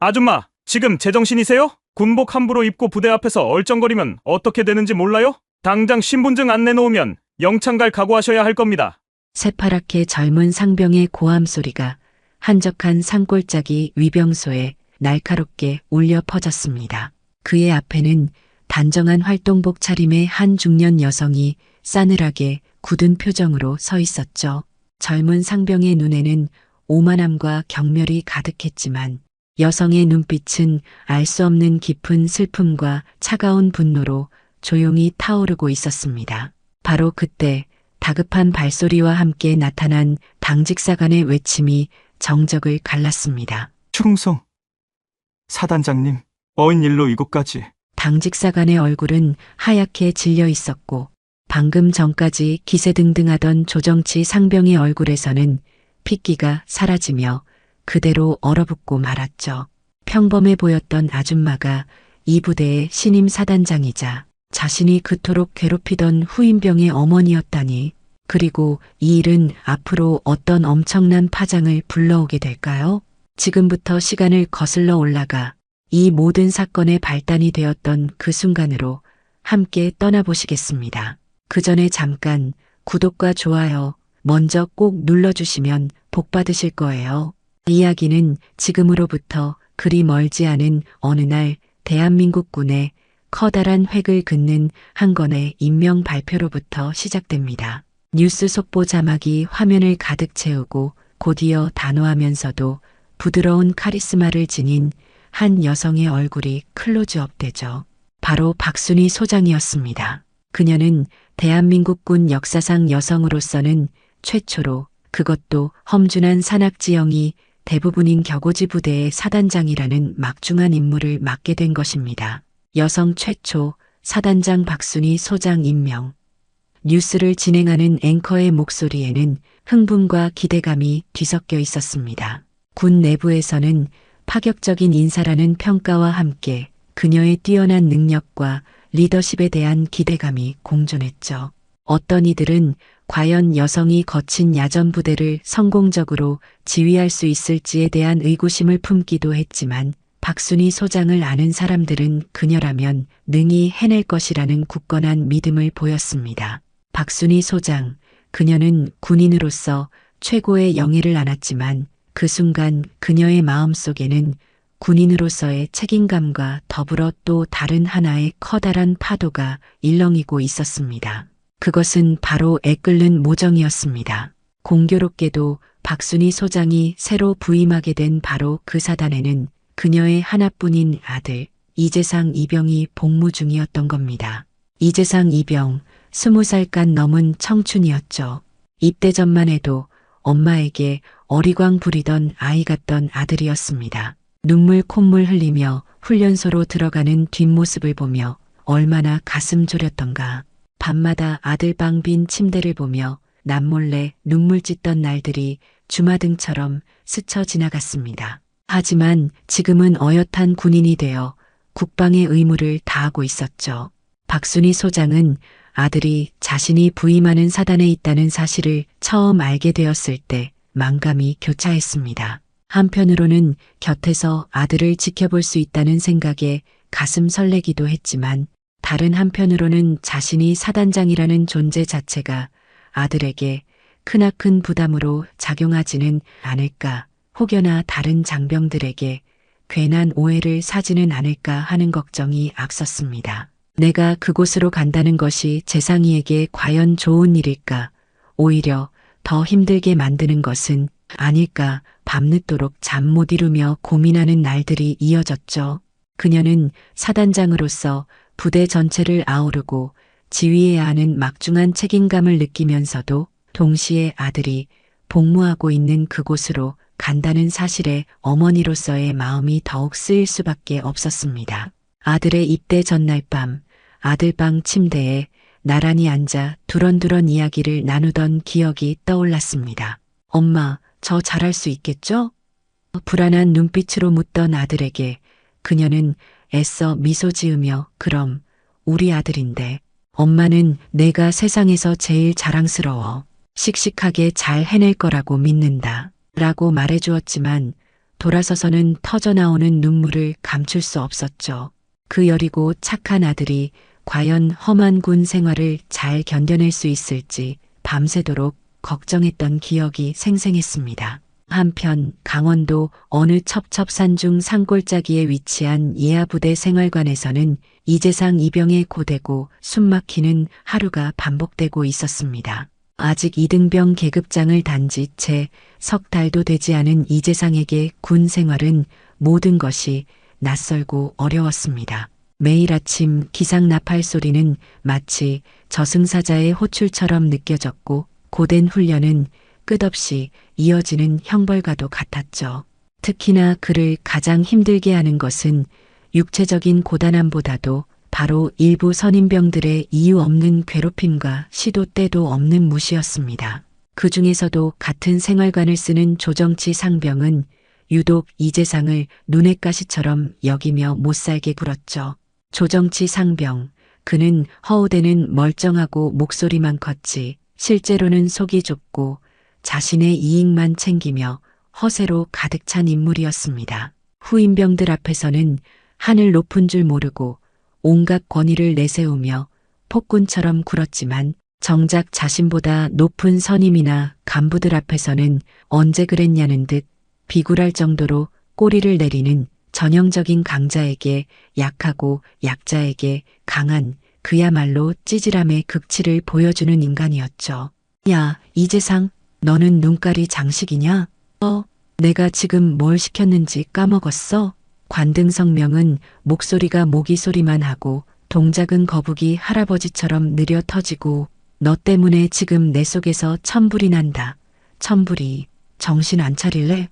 아줌마, 지금 제정신이세요? 군복 함부로 입고 부대 앞에서 얼쩡거리면 어떻게 되는지 몰라요? 당장 신분증 안 내놓으면 영창 갈 각오하셔야 할 겁니다. 새파랗게 젊은 상병의 고함 소리가 한적한 산골짜기 위병소에 날카롭게 울려 퍼졌습니다. 그의 앞에는 단정한 활동복 차림의 한 중년 여성이 싸늘하게 굳은 표정으로 서 있었죠. 젊은 상병의 눈에는 오만함과 경멸이 가득했지만 여성의 눈빛은 알 수 없는 깊은 슬픔과 차가운 분노로 조용히 타오르고 있었습니다. 바로 그때 다급한 발소리와 함께 나타난 당직사관의 외침이 정적을 갈랐습니다. 충성. 사단장님, 어인 일로 이곳까지. 당직사관의 얼굴은 하얗게 질려 있었고 방금 전까지 기세등등하던 조정치 상병의 얼굴에서는 핏기가 사라지며 그대로 얼어붙고 말았죠. 평범해 보였던 아줌마가 이 부대의 신임 사단장이자 자신이 그토록 괴롭히던 후임병의 어머니였다니. 그리고 이 일은 앞으로 어떤 엄청난 파장을 불러오게 될까요? 지금부터 시간을 거슬러 올라가 이 모든 사건의 발단이 되었던 그 순간으로 함께 떠나보시겠습니다. 그 전에 잠깐 구독과 좋아요 먼저 꼭 눌러주시면 복 받으실 거예요. 이야기는 지금으로부터 그리 멀지 않은 어느 날 대한민국군의 커다란 획을 긋는 한 건의 임명 발표로부터 시작됩니다. 뉴스 속보 자막이 화면을 가득 채우고 곧이어 단호하면서도 부드러운 카리스마를 지닌 한 여성의 얼굴이 클로즈업 되죠. 바로 박순희 소장이었습니다. 그녀는 대한민국군 역사상 여성으로서는 최초로, 그것도 험준한 산악지형이 대부분인 격오지 부대의 사단장이라는 막중한 임무를 맡게 된 것입니다. 여성 최초 사단장 박순희 소장 임명. 뉴스를 진행하는 앵커의 목소리에는 흥분과 기대감이 뒤섞여 있었습니다. 군 내부에서는 파격적인 인사라는 평가와 함께 그녀의 뛰어난 능력과 리더십에 대한 기대감이 공존했죠. 어떤 이들은 과연 여성이 거친 야전 부대를 성공적으로 지휘할 수 있을지에 대한 의구심을 품기도 했지만 박순희 소장을 아는 사람들은 그녀라면 능히 해낼 것이라는 굳건한 믿음을 보였습니다. 박순희 소장, 그녀는 군인으로서 최고의 영예를 안았지만 그 순간 그녀의 마음속에는 군인으로서의 책임감과 더불어 또 다른 하나의 커다란 파도가 일렁이고 있었습니다. 그것은 바로 애끓는 모정이었습니다. 공교롭게도 박순희 소장이 새로 부임하게 된 바로 그 사단에는 그녀의 하나뿐인 아들 이재상 이병이 복무 중이었던 겁니다. 이재상 이병, 20살간 넘은 청춘이었죠. 입대 전만 해도 엄마에게 어리광 부리던 아이 같던 아들이었습니다. 눈물 콧물 흘리며 훈련소로 들어가는 뒷모습을 보며 얼마나 가슴 졸였던가. 밤마다 아들 방 빈 침대를 보며 남몰래 눈물 찢던 날들이 주마등처럼 스쳐 지나갔습니다. 하지만 지금은 어엿한 군인이 되어 국방의 의무를 다하고 있었죠. 박순희 소장은 아들이 자신이 부임하는 사단에 있다는 사실을 처음 알게 되었을 때 만감이 교차했습니다. 한편으로는 곁에서 아들을 지켜볼 수 있다는 생각에 가슴 설레기도 했지만 다른 한편으로는 자신이 사단장이라는 존재 자체가 아들에게 크나큰 부담으로 작용하지는 않을까, 혹여나 다른 장병들에게 괜한 오해를 사지는 않을까 하는 걱정이 앞섰습니다. 내가 그곳으로 간다는 것이 재상이에게 과연 좋은 일일까, 오히려 더 힘들게 만드는 것은 아닐까, 밤늦도록 잠 못 이루며 고민하는 날들이 이어졌죠. 그녀는 사단장으로서 부대 전체를 아우르고 지휘해야 하는 막중한 책임감을 느끼면서도 동시에 아들이 복무하고 있는 그곳으로 간다는 사실에 어머니로서의 마음이 더욱 쓰일 수밖에 없었습니다. 아들의 입대 전날 밤 아들 방 침대에 나란히 앉아 두런두런 이야기를 나누던 기억이 떠올랐습니다. 엄마, 저 잘할 수 있겠죠? 불안한 눈빛으로 묻던 아들에게 그녀는 애써 미소 지으며 그럼 우리 아들인데 엄마는 내가 세상에서 제일 자랑스러워. 씩씩하게 잘 해낼 거라고 믿는다. 라고 말해주었지만 돌아서서는 터져나오는 눈물을 감출 수 없었죠. 그 여리고 착한 아들이 과연 험한 군 생활을 잘 견뎌낼 수 있을지 밤새도록 걱정했던 기억이 생생했습니다. 한편 강원도 어느 첩첩산 중 산골짜기에 위치한 예하부대 생활관에서는 이재상 이병에 고되고 숨막히는 하루가 반복되고 있었습니다. 아직 이등병 계급장을 단지 채 석 달도 되지 않은 이재상에게 군 생활은 모든 것이 낯설고 어려웠습니다. 매일 아침 기상 나팔 소리는 마치 저승사자의 호출처럼 느껴졌고 고된 훈련은 끝없이 이어지는 형벌과도 같았죠. 특히나 그를 가장 힘들게 하는 것은 육체적인 고단함보다도 바로 일부 선임병들의 이유 없는 괴롭힘과 시도 때도 없는 무시였습니다. 그 중에서도 같은 생활관을 쓰는 조정치 상병은 유독 이재상을 눈의 가시처럼 여기며 못살게 굴었죠. 조정치 상병, 그는 허우대는 멀쩡하고 목소리만 컸지 실제로는 속이 좁고 자신의 이익만 챙기며 허세로 가득 찬 인물이었습니다. 후임병들 앞에서는 하늘 높은 줄 모르고 온갖 권위를 내세우며 폭군처럼 굴었지만 정작 자신보다 높은 선임이나 간부들 앞에서는 언제 그랬냐는 듯 비굴할 정도로 꼬리를 내리는 전형적인 강자에게 약하고 약자에게 강한 그야말로 찌질함의 극치를 보여주는 인간이었죠. 야, 이재상, 너는 눈깔이 장식이냐? 내가 지금 뭘 시켰는지 까먹었어? 관등성명은 목소리가 모기 소리만 하고 동작은 거북이 할아버지처럼 느려 터지고 너 때문에 지금 내 속에서 천불이 난다. 천불이. 정신 안 차릴래?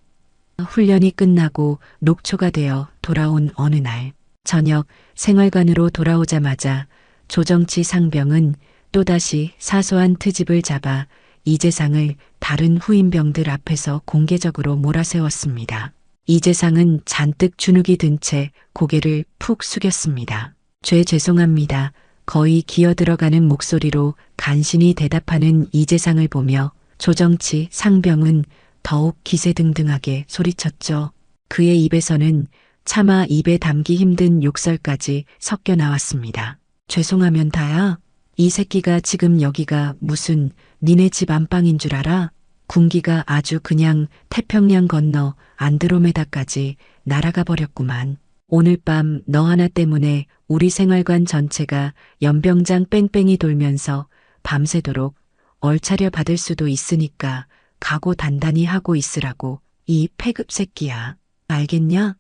훈련이 끝나고 녹초가 되어 돌아온 어느 날 저녁 생활관으로 돌아오자마자 조정치 상병은 또다시 사소한 트집을 잡아 이재상을 다른 후임병들 앞에서 공개적으로 몰아세웠습니다. 이재상은 잔뜩 주눅이 든 채 고개를 푹 숙였습니다. 죄송합니다. 거의 기어들어가는 목소리로 간신히 대답하는 이재상을 보며 조정치 상병은 더욱 기세등등하게 소리쳤죠. 그의 입에서는 차마 입에 담기 힘든 욕설까지 섞여 나왔습니다. 죄송하면 다야. 이 새끼가 지금 여기가 무슨 니네 집 안방인 줄 알아? 군기가 아주 그냥 태평양 건너 안드로메다까지 날아가 버렸구만. 오늘 밤 너 하나 때문에 우리 생활관 전체가 연병장 뺑뺑이 돌면서 밤새도록 얼차려 받을 수도 있으니까 각오 단단히 하고 있으라고 이 패급 새끼야. 알겠냐?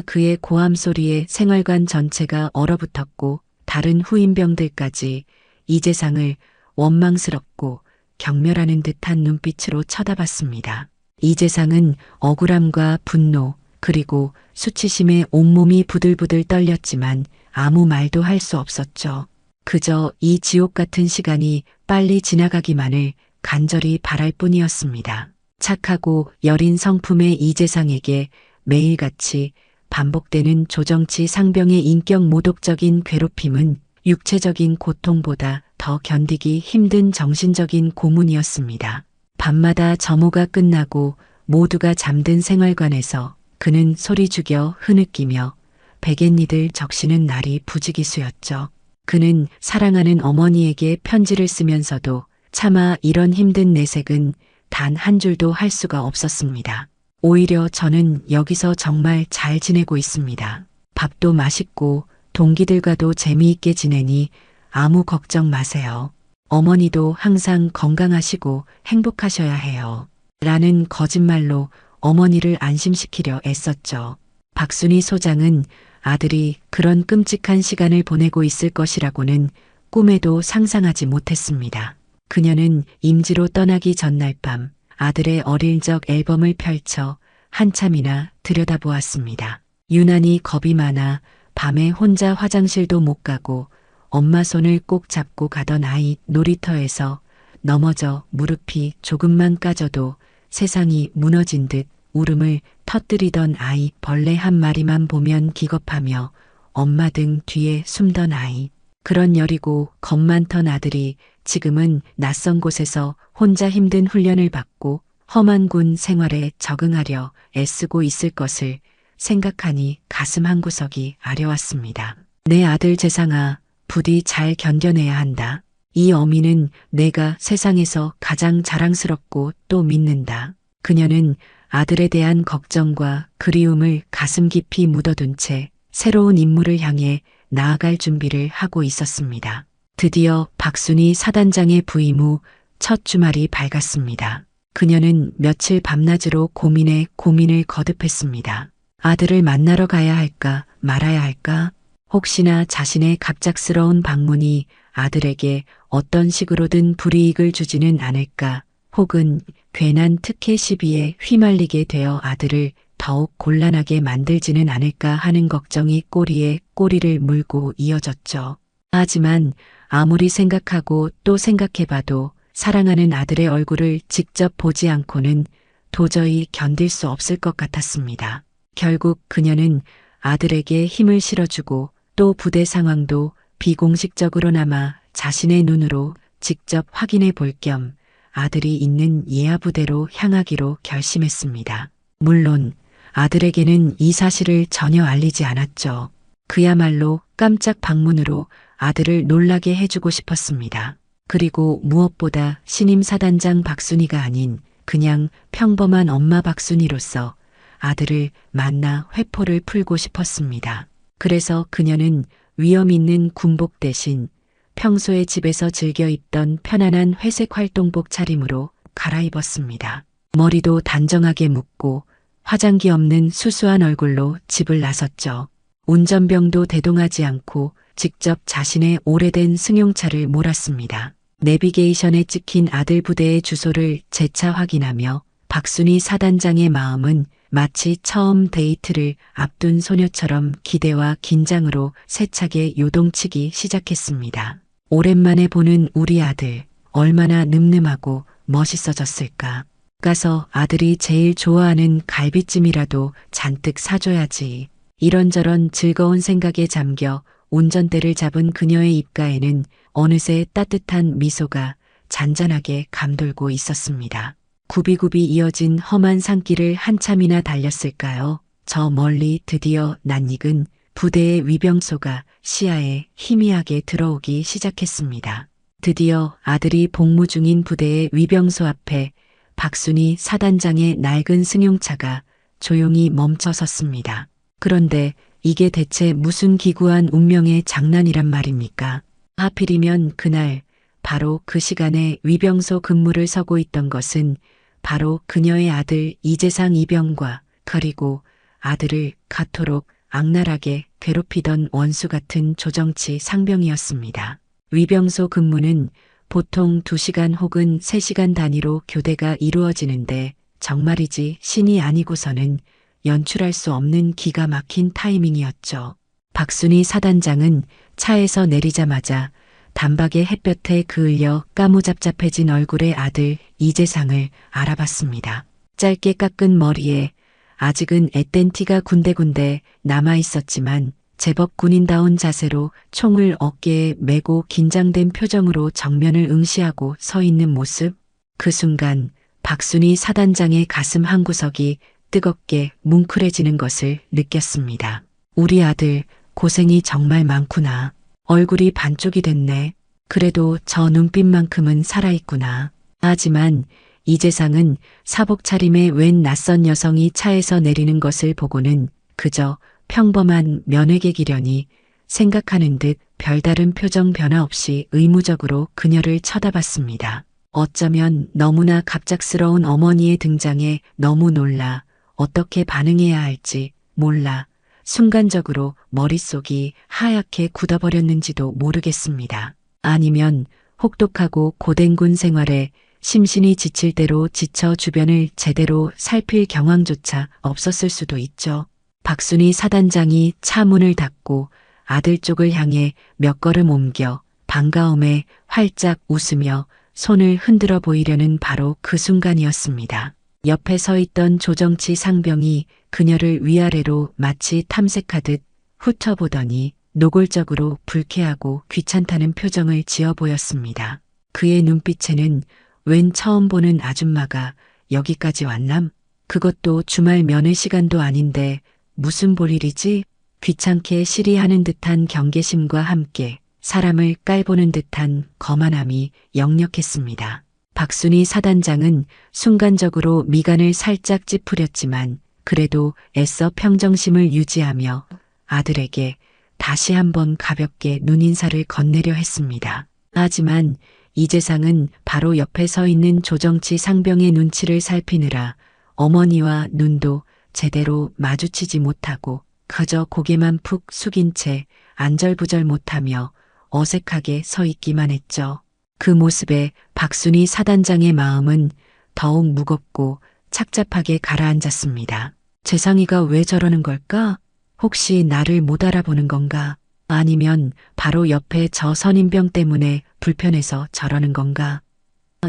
그의 고함 소리에 생활관 전체가 얼어붙었고 다른 후임병들까지 이재상을 원망스럽고 경멸하는 듯한 눈빛으로 쳐다봤습니다. 이재상은 억울함과 분노 그리고 수치심에 온몸이 부들부들 떨렸지만 아무 말도 할 수 없었죠. 그저 이 지옥 같은 시간이 빨리 지나가기만을 간절히 바랄 뿐이었습니다. 착하고 여린 성품의 이재상에게 매일같이 반복되는 조정치 상병의 인격 모독적인 괴롭힘은 육체적인 고통보다 더 견디기 힘든 정신적인 고문이었습니다. 밤마다 점호가 끝나고 모두가 잠든 생활관에서 그는 소리 죽여 흐느끼며 베갯니들 적시는 날이 부지기수였죠. 그는 사랑하는 어머니에게 편지를 쓰면서도 차마 이런 힘든 내색은 단 한 줄도 할 수가 없었습니다. 오히려 저는 여기서 정말 잘 지내고 있습니다. 밥도 맛있고 동기들과도 재미있게 지내니 아무 걱정 마세요. 어머니도 항상 건강하시고 행복하셔야 해요. 라는 거짓말로 어머니를 안심시키려 애썼죠. 박순희 소장은 아들이 그런 끔찍한 시간을 보내고 있을 것이라고는 꿈에도 상상하지 못했습니다. 그녀는 임지로 떠나기 전날 밤 아들의 어릴 적 앨범을 펼쳐 한참이나 들여다보았습니다. 유난히 겁이 많아 밤에 혼자 화장실도 못 가고 엄마 손을 꼭 잡고 가던 아이 놀이터에서 넘어져 무릎이 조금만 까져도 세상이 무너진 듯 울음을 터뜨리던 아이 벌레 한 마리만 보면 기겁하며 엄마 등 뒤에 숨던 아이. 그런 여리고 겁 많던 아들이 지금은 낯선 곳에서 혼자 힘든 훈련을 받고 험한 군 생활에 적응하려 애쓰고 있을 것을 생각하니 가슴 한구석이 아려왔습니다. 내 아들 재상아, 부디 잘 견뎌내야 한다. 이 어미는 내가 세상에서 가장 자랑스럽고 또 믿는다. 그녀는 아들에 대한 걱정과 그리움을 가슴 깊이 묻어둔 채 새로운 임무를 향해 나아갈 준비를 하고 있었습니다. 드디어 박순희 사단장의 부임 후 첫 주말이 밝았습니다. 그녀는 며칠 밤낮으로 고민에 고민을 거듭했습니다. 아들을 만나러 가야 할까 말아야 할까? 혹시나 자신의 갑작스러운 방문이 아들에게 어떤 식으로든 불이익을 주지는 않을까? 혹은 괜한 특혜 시비에 휘말리게 되어 아들을 더욱 곤란하게 만들지는 않을까 하는 걱정이 꼬리에 꼬리를 물고 이어졌죠. 하지만 아무리 생각하고 또 생각해봐도 사랑하는 아들의 얼굴을 직접 보지 않고는 도저히 견딜 수 없을 것 같았습니다. 결국 그녀는 아들에게 힘을 실어주고 또 부대 상황도 비공식적으로나마 자신의 눈으로 직접 확인해 볼 겸 아들이 있는 예하부대로 향하기로 결심했습니다. 물론 아들에게는 이 사실을 전혀 알리지 않았죠. 그야말로 깜짝 방문으로 아들을 놀라게 해주고 싶었습니다. 그리고 무엇보다 신임 사단장 박순희가 아닌 그냥 평범한 엄마 박순희로서 아들을 만나 회포를 풀고 싶었습니다. 그래서 그녀는 위험 있는 군복 대신 평소에 집에서 즐겨 입던 편안한 회색 활동복 차림으로 갈아입었습니다. 머리도 단정하게 묶고 화장기 없는 수수한 얼굴로 집을 나섰죠. 운전병도 대동하지 않고 직접 자신의 오래된 승용차를 몰았습니다. 내비게이션에 찍힌 아들 부대의 주소를 재차 확인하며 박순희 사단장의 마음은 마치 처음 데이트를 앞둔 소녀처럼 기대와 긴장으로 세차게 요동치기 시작했습니다. 오랜만에 보는 우리 아들, 얼마나 늠름하고 멋있어졌을까. 가서 아들이 제일 좋아하는 갈비찜이라도 잔뜩 사줘야지. 이런저런 즐거운 생각에 잠겨 운전대를 잡은 그녀의 입가에는 어느새 따뜻한 미소가 잔잔하게 감돌고 있었습니다. 굽이굽이 이어진 험한 산길을 한참이나 달렸을까요? 저 멀리 드디어 낯익은 부대의 위병소가 시야에 희미하게 들어오기 시작했습니다. 드디어 아들이 복무 중인 부대의 위병소 앞에 박순희 사단장의 낡은 승용차가 조용히 멈춰 섰습니다. 그런데 이게 대체 무슨 기구한 운명의 장난이란 말입니까? 하필이면 그날 바로 그 시간에 위병소 근무를 서고 있던 것은 바로 그녀의 아들 이재상 이병과 그리고 아들을 그토록 악랄하게 괴롭히던 원수 같은 조정치 상병이었습니다. 위병소 근무는 보통 2시간 혹은 3시간 단위로 교대가 이루어지는데 정말이지 신이 아니고서는 연출할 수 없는 기가 막힌 타이밍이었죠. 박순희 사단장은 차에서 내리자마자 단박에 햇볕에 그을려 까무잡잡해진 얼굴의 아들 이재상을 알아봤습니다. 짧게 깎은 머리에 아직은 앳된 티가 군데군데 남아있었지만 제법 군인다운 자세로 총을 어깨에 메고 긴장된 표정으로 정면을 응시하고 서 있는 모습. 그 순간 박순희 사단장의 가슴 한구석이 뜨겁게 뭉클해지는 것을 느꼈습니다. 우리 아들 고생이 정말 많구나. 얼굴이 반쪽이 됐네. 그래도 저 눈빛만큼은 살아있구나. 하지만 이재상은 사복 차림의 웬 낯선 여성이 차에서 내리는 것을 보고는 그저 평범한 면회객이려니 생각하는 듯 별다른 표정 변화 없이 의무적으로 그녀를 쳐다봤습니다. 어쩌면 너무나 갑작스러운 어머니의 등장에 너무 놀라 어떻게 반응해야 할지 몰라 순간적으로 머릿속이 하얗게 굳어버렸는지도 모르겠습니다. 아니면 혹독하고 고된 군 생활에 심신이 지칠 대로 지쳐 주변을 제대로 살필 경황조차 없었을 수도 있죠. 박순희 사단장이 차 문을 닫고 아들 쪽을 향해 몇 걸음 옮겨 반가움에 활짝 웃으며 손을 흔들어 보이려는 바로 그 순간이었습니다. 옆에 서 있던 조정치 상병이 그녀를 위아래로 마치 탐색하듯 훑어보더니 노골적으로 불쾌하고 귀찮다는 표정을 지어 보였습니다. 그의 눈빛에는 웬 처음 보는 아줌마가 여기까지 왔남? 그것도 주말 면회 시간도 아닌데 무슨 볼일이지? 귀찮게 시리하는 듯한 경계심과 함께 사람을 깔보는 듯한 거만함이 역력했습니다. 박순희 사단장은 순간적으로 미간을 살짝 찌푸렸지만 그래도 애써 평정심을 유지하며 아들에게 다시 한번 가볍게 눈인사를 건네려 했습니다. 하지만 이재상은 바로 옆에 서 있는 조정치 상병의 눈치를 살피느라 어머니와 눈도 제대로 마주치지 못하고 그저 고개만 푹 숙인 채 안절부절 못하며 어색하게 서 있기만 했죠. 그 모습에 박순희 사단장의 마음은 더욱 무겁고 착잡하게 가라앉았습니다. 재상이가 왜 저러는 걸까? 혹시 나를 못 알아보는 건가? 아니면 바로 옆에 저 선임병 때문에 불편해서 저러는 건가?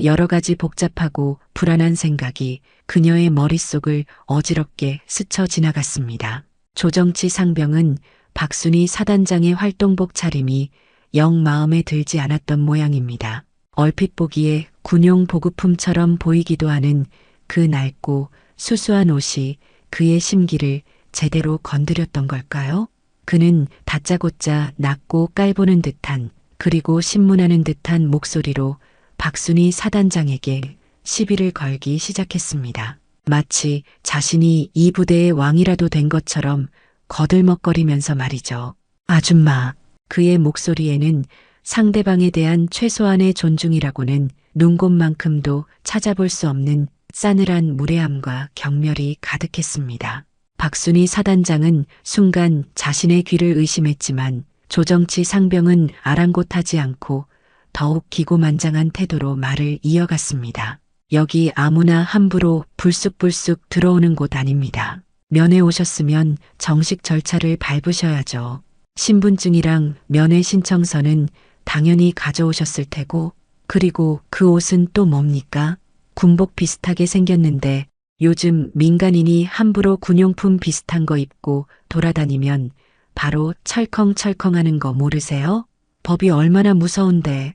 여러 가지 복잡하고 불안한 생각이 그녀의 머릿속을 어지럽게 스쳐 지나갔습니다. 조정치 상병은 박순희 사단장의 활동복 차림이 영 마음에 들지 않았던 모양입니다. 얼핏 보기에 군용 보급품처럼 보이기도 하는 그 낡고 수수한 옷이 그의 심기를 제대로 건드렸던 걸까요? 그는 다짜고짜 낮고 깔보는 듯한 그리고 신문하는 듯한 목소리로 박순희 사단장에게 시비를 걸기 시작했습니다. 마치 자신이 이 부대의 왕이라도 된 것처럼 거들먹거리면서 말이죠. 아줌마, 그의 목소리에는 상대방에 대한 최소한의 존중이라고는 눈곱만큼도 찾아볼 수 없는 싸늘한 무례함과 경멸이 가득했습니다. 박순희 사단장은 순간 자신의 귀를 의심했지만 조정치 상병은 아랑곳하지 않고 더욱 기고만장한 태도로 말을 이어갔습니다. 여기 아무나 함부로 불쑥불쑥 들어오는 곳 아닙니다. 면회 오셨으면 정식 절차를 밟으셔야죠. 신분증이랑 면회 신청서는 당연히 가져오셨을 테고, 그리고 그 옷은 또 뭡니까? 군복 비슷하게 생겼는데 요즘 민간인이 함부로 군용품 비슷한 거 입고 돌아다니면 바로 철컹철컹하는 거 모르세요? 법이 얼마나 무서운데.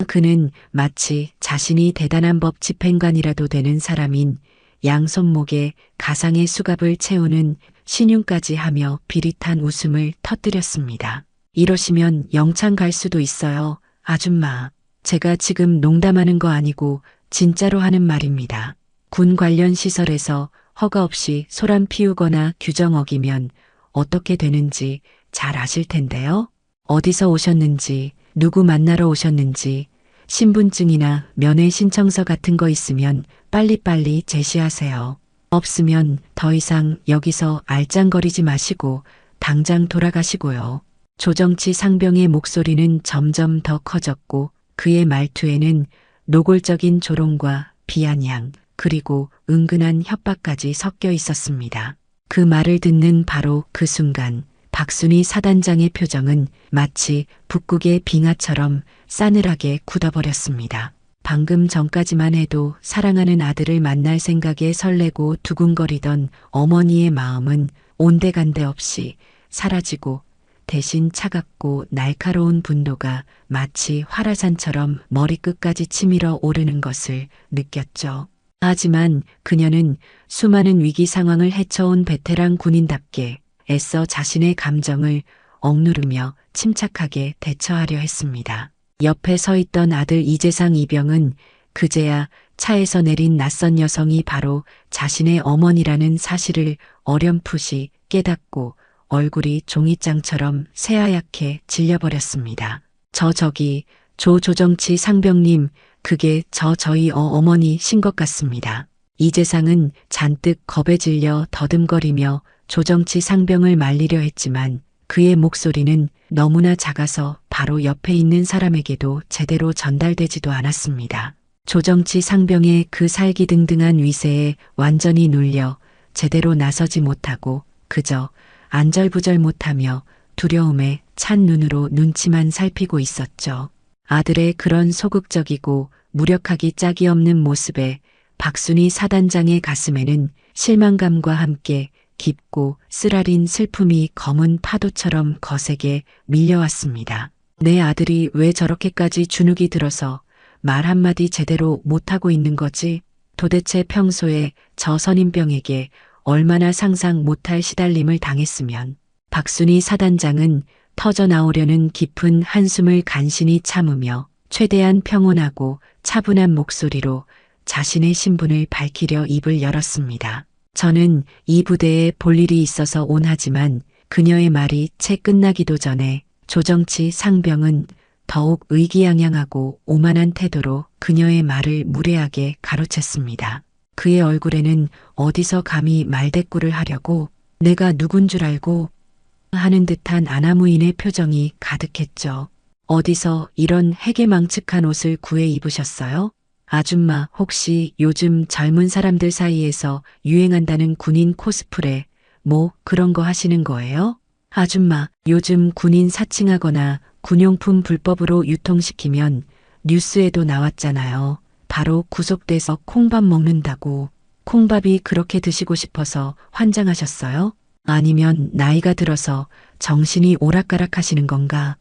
그는 마치 자신이 대단한 법 집행관이라도 되는 사람인 양손목에 가상의 수갑을 채우는 신용까지 하며 비릿한 웃음을 터뜨렸습니다. 이러시면 영창 갈 수도 있어요. 아줌마, 제가 지금 농담하는 거 아니고 진짜로 하는 말입니다. 군 관련 시설에서 허가 없이 소란 피우거나 규정 어기면 어떻게 되는지 잘 아실 텐데요. 어디서 오셨는지, 누구 만나러 오셨는지, 신분증이나 면회 신청서 같은 거 있으면 빨리빨리 제시하세요. 없으면 더 이상 여기서 알짱거리지 마시고 당장 돌아가시고요. 조정치 상병의 목소리는 점점 더 커졌고 그의 말투에는 노골적인 조롱과 비아냥 그리고 은근한 협박까지 섞여 있었습니다. 그 말을 듣는 바로 그 순간 박순희 사단장의 표정은 마치 북극의 빙하처럼 싸늘하게 굳어버렸습니다. 방금 전까지만 해도 사랑하는 아들을 만날 생각에 설레고 두근거리던 어머니의 마음은 온데간데 없이 사라지고 대신 차갑고 날카로운 분노가 마치 활화산처럼 머리끝까지 치밀어 오르는 것을 느꼈죠. 하지만 그녀는 수많은 위기 상황을 헤쳐온 베테랑 군인답게 애써 자신의 감정을 억누르며 침착하게 대처하려 했습니다. 옆에 서 있던 아들 이재상 이병은 그제야 차에서 내린 낯선 여성이 바로 자신의 어머니라는 사실을 어렴풋이 깨닫고 얼굴이 종이장처럼 새하얗게 질려버렸습니다. 저기 조정치 상병님, 그게 저희 어머니신 것 같습니다. 이재상은 잔뜩 겁에 질려 더듬거리며 조정치 상병을 말리려 했지만 그의 목소리는 너무나 작아서 바로 옆에 있는 사람에게도 제대로 전달되지도 않았습니다. 조정치 상병의 그 살기등등한 위세에 완전히 눌려 제대로 나서지 못하고 그저 안절부절 못하며 두려움에 찬 눈으로 눈치만 살피고 있었죠. 아들의 그런 소극적이고 무력하기 짝이 없는 모습에 박순희 사단장의 가슴에는 실망감과 함께 깊고 쓰라린 슬픔이 검은 파도처럼 거세게 밀려왔습니다. 내 아들이 왜 저렇게까지 주눅이 들어서 말 한마디 제대로 못하고 있는 거지? 도대체 평소에 저 선임병에게 얼마나 상상 못할 시달림을 당했으면 박순희 사단장은 터져 나오려는 깊은 한숨을 간신히 참으며 최대한 평온하고 차분한 목소리로 자신의 신분을 밝히려 입을 열었습니다. 저는 이 부대에 볼 일이 있어서 온 하지만 그녀의 말이 채 끝나기도 전에 조정치 상병은 더욱 의기양양하고 오만한 태도로 그녀의 말을 무례하게 가로챘습니다. 그의 얼굴에는 어디서 감히 말대꾸를 하려고 내가 누군 줄 알고 하는 듯한 아나무인의 표정이 가득했죠. 어디서 이런 해괴망측한 옷을 구해 입으셨어요? 아줌마, 혹시 요즘 젊은 사람들 사이에서 유행한다는 군인 코스프레, 뭐 그런 거 하시는 거예요? 아줌마, 요즘 군인 사칭하거나 군용품 불법으로 유통시키면 뉴스에도 나왔잖아요. 바로 구속돼서 콩밥 먹는다고. 콩밥이 그렇게 드시고 싶어서 환장하셨어요? 아니면 나이가 들어서 정신이 오락가락하시는 건가?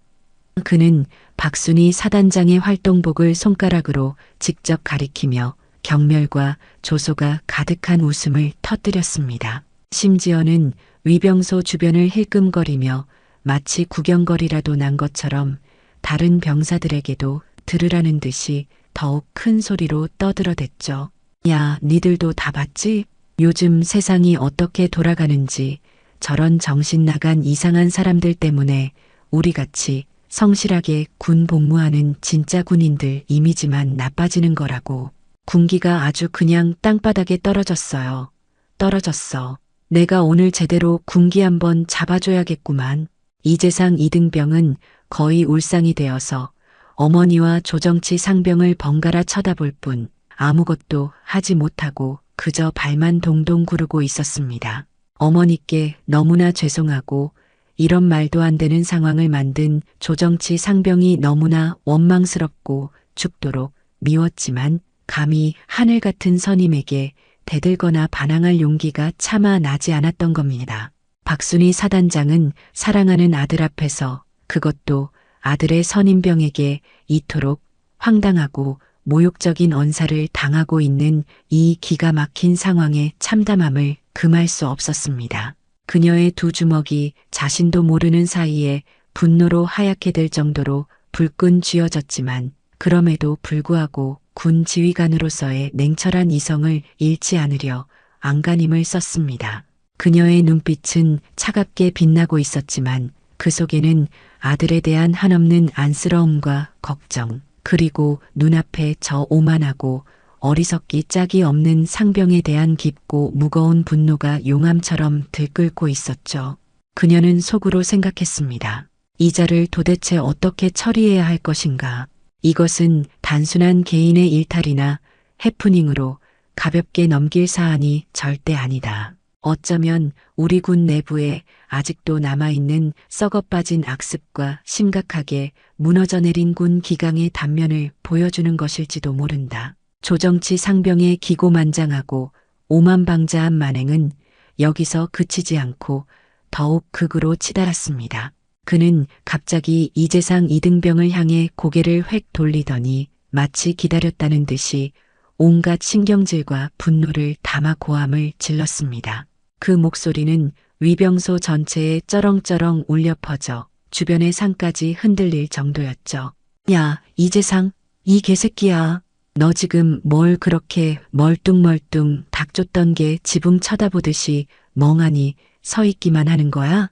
그는 박순희 사단장의 활동복을 손가락으로 직접 가리키며 경멸과 조소가 가득한 웃음을 터뜨렸습니다. 심지어는 위병소 주변을 힐끔거리며 마치 구경거리라도 난 것처럼 다른 병사들에게도 들으라는 듯이 더욱 큰 소리로 떠들어댔죠. 야, 니들도 다 봤지? 요즘 세상이 어떻게 돌아가는지 저런 정신 나간 이상한 사람들 때문에 우리같이 성실하게 군 복무하는 진짜 군인들 이미지만 나빠지는 거라고. 군기가 아주 그냥 땅바닥에 떨어졌어요. 떨어졌어. 내가 오늘 제대로 군기 한번 잡아줘야겠구만. 이재상 이등병은 거의 울상이 되어서 어머니와 조정치 상병을 번갈아 쳐다볼 뿐 아무것도 하지 못하고 그저 발만 동동 구르고 있었습니다. 어머니께 너무나 죄송하고 이런 말도 안 되는 상황을 만든 조정치 상병이 너무나 원망스럽고 죽도록 미웠지만 감히 하늘 같은 선임에게 대들거나 반항할 용기가 차마 나지 않았던 겁니다. 박순희 사단장은 사랑하는 아들 앞에서, 그것도 아들의 선임병에게 이토록 황당하고 모욕적인 언사를 당하고 있는 이 기가 막힌 상황의 참담함을 금할 수 없었습니다. 그녀의 두 주먹이 자신도 모르는 사이에 분노로 하얗게 될 정도로 불끈 쥐어졌지만 그럼에도 불구하고 군 지휘관으로서의 냉철한 이성을 잃지 않으려 안간힘을 썼습니다. 그녀의 눈빛은 차갑게 빛나고 있었지만 그 속에는 아들에 대한 한없는 안쓰러움과 걱정, 그리고 눈앞에 저 오만하고 어리석기 짝이 없는 상병에 대한 깊고 무거운 분노가 용암처럼 들끓고 있었죠. 그녀는 속으로 생각했습니다. 이자를 도대체 어떻게 처리해야 할 것인가. 이것은 단순한 개인의 일탈이나 해프닝으로 가볍게 넘길 사안이 절대 아니다. 어쩌면 우리 군 내부에 아직도 남아있는 썩어빠진 악습과 심각하게 무너져 내린 군 기강의 단면을 보여주는 것일지도 모른다. 조정치 상병의 기고만장하고 오만방자한 만행은 여기서 그치지 않고 더욱 극으로 치달았습니다. 그는 갑자기 이재상 이등병을 향해 고개를 획 돌리더니 마치 기다렸다는 듯이 온갖 신경질과 분노를 담아 고함을 질렀습니다. 그 목소리는 위병소 전체에 쩌렁쩌렁 울려 퍼져 주변의 산까지 흔들릴 정도였죠. 야, 이재상, 이 개새끼야. 너 지금 뭘 그렇게 멀뚱멀뚱 닥쳤던 게 지붕 쳐다보듯이 멍하니 서 있기만 하는 거야?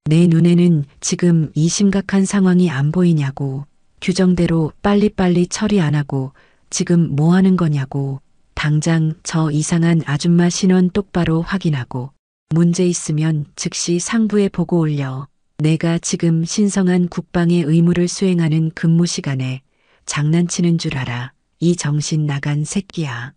내 눈에는 지금 이 심각한 상황이 안 보이냐고. 규정대로 빨리빨리 처리 안 하고 지금 뭐 하는 거냐고. 당장 저 이상한 아줌마 신원 똑바로 확인하고 문제 있으면 즉시 상부에 보고 올려. 내가 지금 신성한 국방의 의무를 수행하는 근무 시간에 장난치는 줄 알아. 이 정신 나간 새끼야.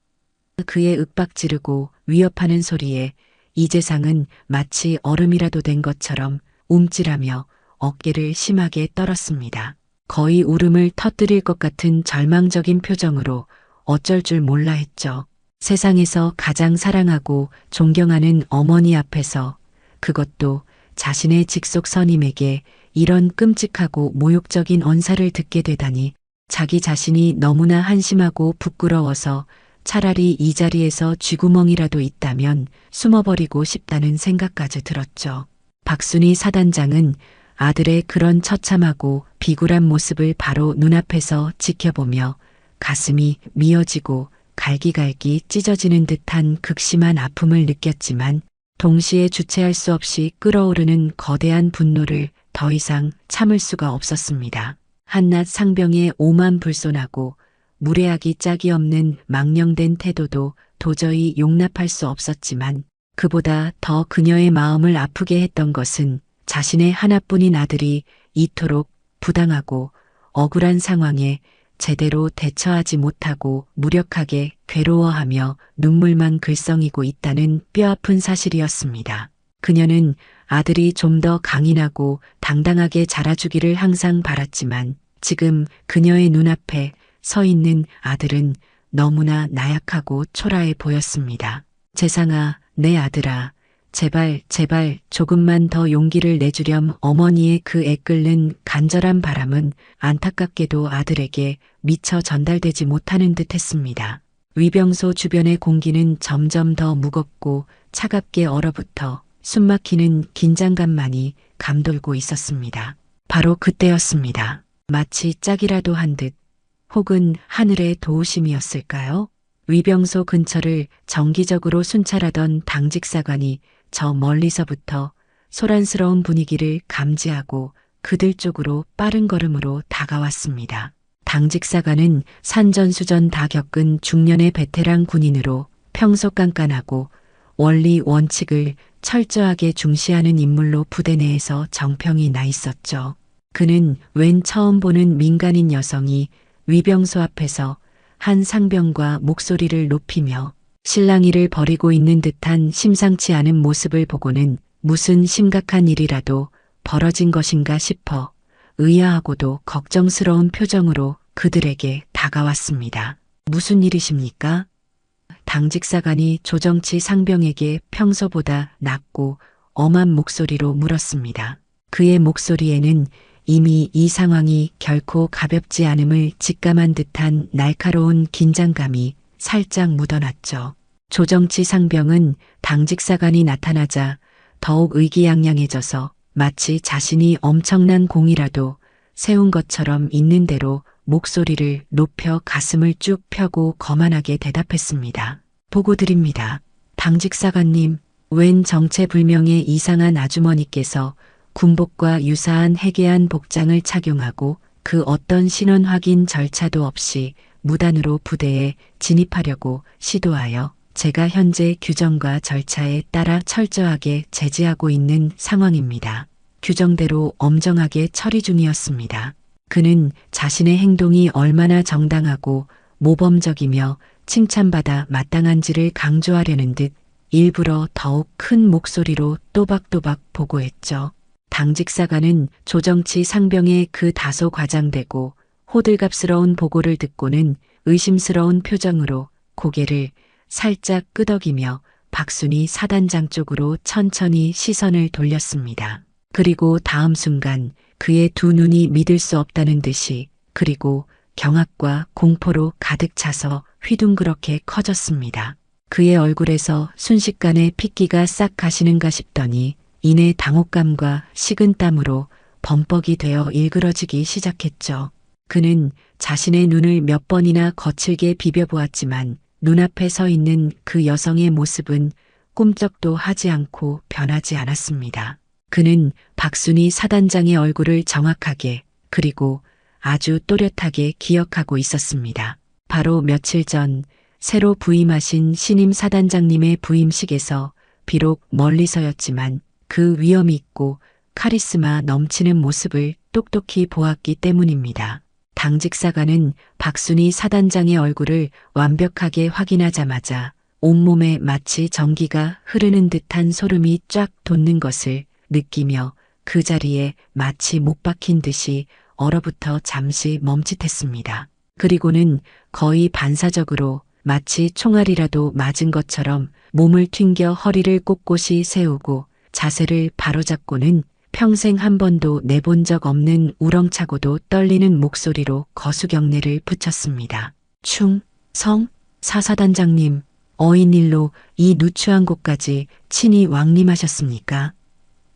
그의 윽박 지르고 위협하는 소리에 이재상은 마치 얼음이라도 된 것처럼 움찔하며 어깨를 심하게 떨었습니다. 거의 울음을 터뜨릴 것 같은 절망적인 표정으로 어쩔 줄 몰라 했죠. 세상에서 가장 사랑하고 존경하는 어머니 앞에서, 그것도 자신의 직속 선임에게 이런 끔찍하고 모욕적인 언사를 듣게 되다니 자기 자신이 너무나 한심하고 부끄러워서 차라리 이 자리에서 쥐구멍이라도 있다면 숨어버리고 싶다는 생각까지 들었죠. 박순희 사단장은 아들의 그런 처참하고 비굴한 모습을 바로 눈앞에서 지켜보며 가슴이 미어지고 갈기갈기 찢어지는 듯한 극심한 아픔을 느꼈지만 동시에 주체할 수 없이 끓어오르는 거대한 분노를 더 이상 참을 수가 없었습니다. 한낱 상병의 오만 불손하고 무례하기 짝이 없는 망령된 태도도 도저히 용납할 수 없었지만 그보다 더 그녀의 마음을 아프게 했던 것은 자신의 하나뿐인 아들이 이토록 부당하고 억울한 상황에 제대로 대처하지 못하고 무력하게 괴로워하며 눈물만 글썽이고 있다는 뼈아픈 사실이었습니다. 그녀는 아들이 좀 더 강인하고 당당하게 자라주기를 항상 바랐지만 지금 그녀의 눈앞에 서 있는 아들은 너무나 나약하고 초라해 보였습니다. 재상아, 내 아들아, 제발 조금만 더 용기를 내주렴. 어머니의 그 애끓는 간절한 바람은 안타깝게도 아들에게 미처 전달되지 못하는 듯 했습니다. 위병소 주변의 공기는 점점 더 무겁고 차갑게 얼어붙어 숨막히는 긴장감만이 감돌고 있었습니다. 바로 그때였습니다. 마치 짝이라도 한 듯 혹은 하늘의 도우심이었을까요? 위병소 근처를 정기적으로 순찰하던 당직사관이 저 멀리서부터 소란스러운 분위기를 감지하고 그들 쪽으로 빠른 걸음으로 다가왔습니다. 당직사관은 산전수전 다 겪은 중년의 베테랑 군인으로 평소 깐깐하고 원리 원칙을 철저하게 중시하는 인물로 부대 내에서 정평이 나 있었죠. 그는 웬 처음 보는 민간인 여성이 위병소 앞에서 한 상병과 목소리를 높이며 실랑이를 벌이고 있는 듯한 심상치 않은 모습을 보고는 무슨 심각한 일이라도 벌어진 것인가 싶어 의아하고도 걱정스러운 표정으로 그들에게 다가왔습니다. 무슨 일이십니까? 당직사관이 조정치 상병에게 평소보다 낮고 엄한 목소리로 물었습니다. 그의 목소리에는 이미 이 상황이 결코 가볍지 않음을 직감한 듯한 날카로운 긴장감이 살짝 묻어났죠. 조정치 상병은 당직사관이 나타나자 더욱 의기양양해져서 마치 자신이 엄청난 공이라도 세운 것처럼 있는 대로 목소리를 높여 가슴을 쭉 펴고 거만하게 대답했습니다. 보고 드립니다. 당직사관님, 웬 정체불명의 이상한 아주머니께서 군복과 유사한 해괴한 복장을 착용하고 그 어떤 신원 확인 절차도 없이 무단으로 부대에 진입하려고 시도하여 제가 현재 규정과 절차에 따라 철저하게 제지하고 있는 상황입니다. 규정대로 엄정하게 처리 중이었습니다. 그는 자신의 행동이 얼마나 정당하고 모범적이며 칭찬받아 마땅한지를 강조하려는 듯 일부러 더욱 큰 목소리로 또박또박 보고했죠. 당직사관은 조정치 상병의 그 다소 과장되고 호들갑스러운 보고를 듣고는 의심스러운 표정으로 고개를 살짝 끄덕이며 박순희 사단장 쪽으로 천천히 시선을 돌렸습니다. 그리고 다음 순간 그의 두 눈이 믿을 수 없다는 듯이 그리고 경악과 공포로 가득 차서 휘둥그렇게 커졌습니다. 그의 얼굴에서 순식간에 핏기가 싹 가시는가 싶더니 이내 당혹감과 식은땀으로 범벅이 되어 일그러지기 시작했죠. 그는 자신의 눈을 몇 번이나 거칠게 비벼보았지만 눈앞에 서 있는 그 여성의 모습은 꿈쩍도 하지 않고 변하지 않았습니다. 그는 박순희 사단장의 얼굴을 정확하게 그리고 아주 또렷하게 기억하고 있었습니다. 바로 며칠 전 새로 부임하신 신임 사단장님의 부임식에서 비록 멀리서였지만 그 위엄 있고 카리스마 넘치는 모습을 똑똑히 보았기 때문입니다. 당직사관은 박순희 사단장의 얼굴을 완벽하게 확인하자마자 온몸에 마치 전기가 흐르는 듯한 소름이 쫙 돋는 것을 느끼며 그 자리에 마치 못 박힌 듯이 얼어붙어 잠시 멈칫했습니다. 그리고는 거의 반사적으로 마치 총알이라도 맞은 것처럼 몸을 튕겨 허리를 꼿꼿이 세우고 자세를 바로잡고는 평생 한 번도 내본 적 없는 우렁차고도 떨리는 목소리로 거수경례를 붙였습니다. 충성 사사단장님, 어인일로 이 누추한 곳까지 친히 왕림하셨습니까?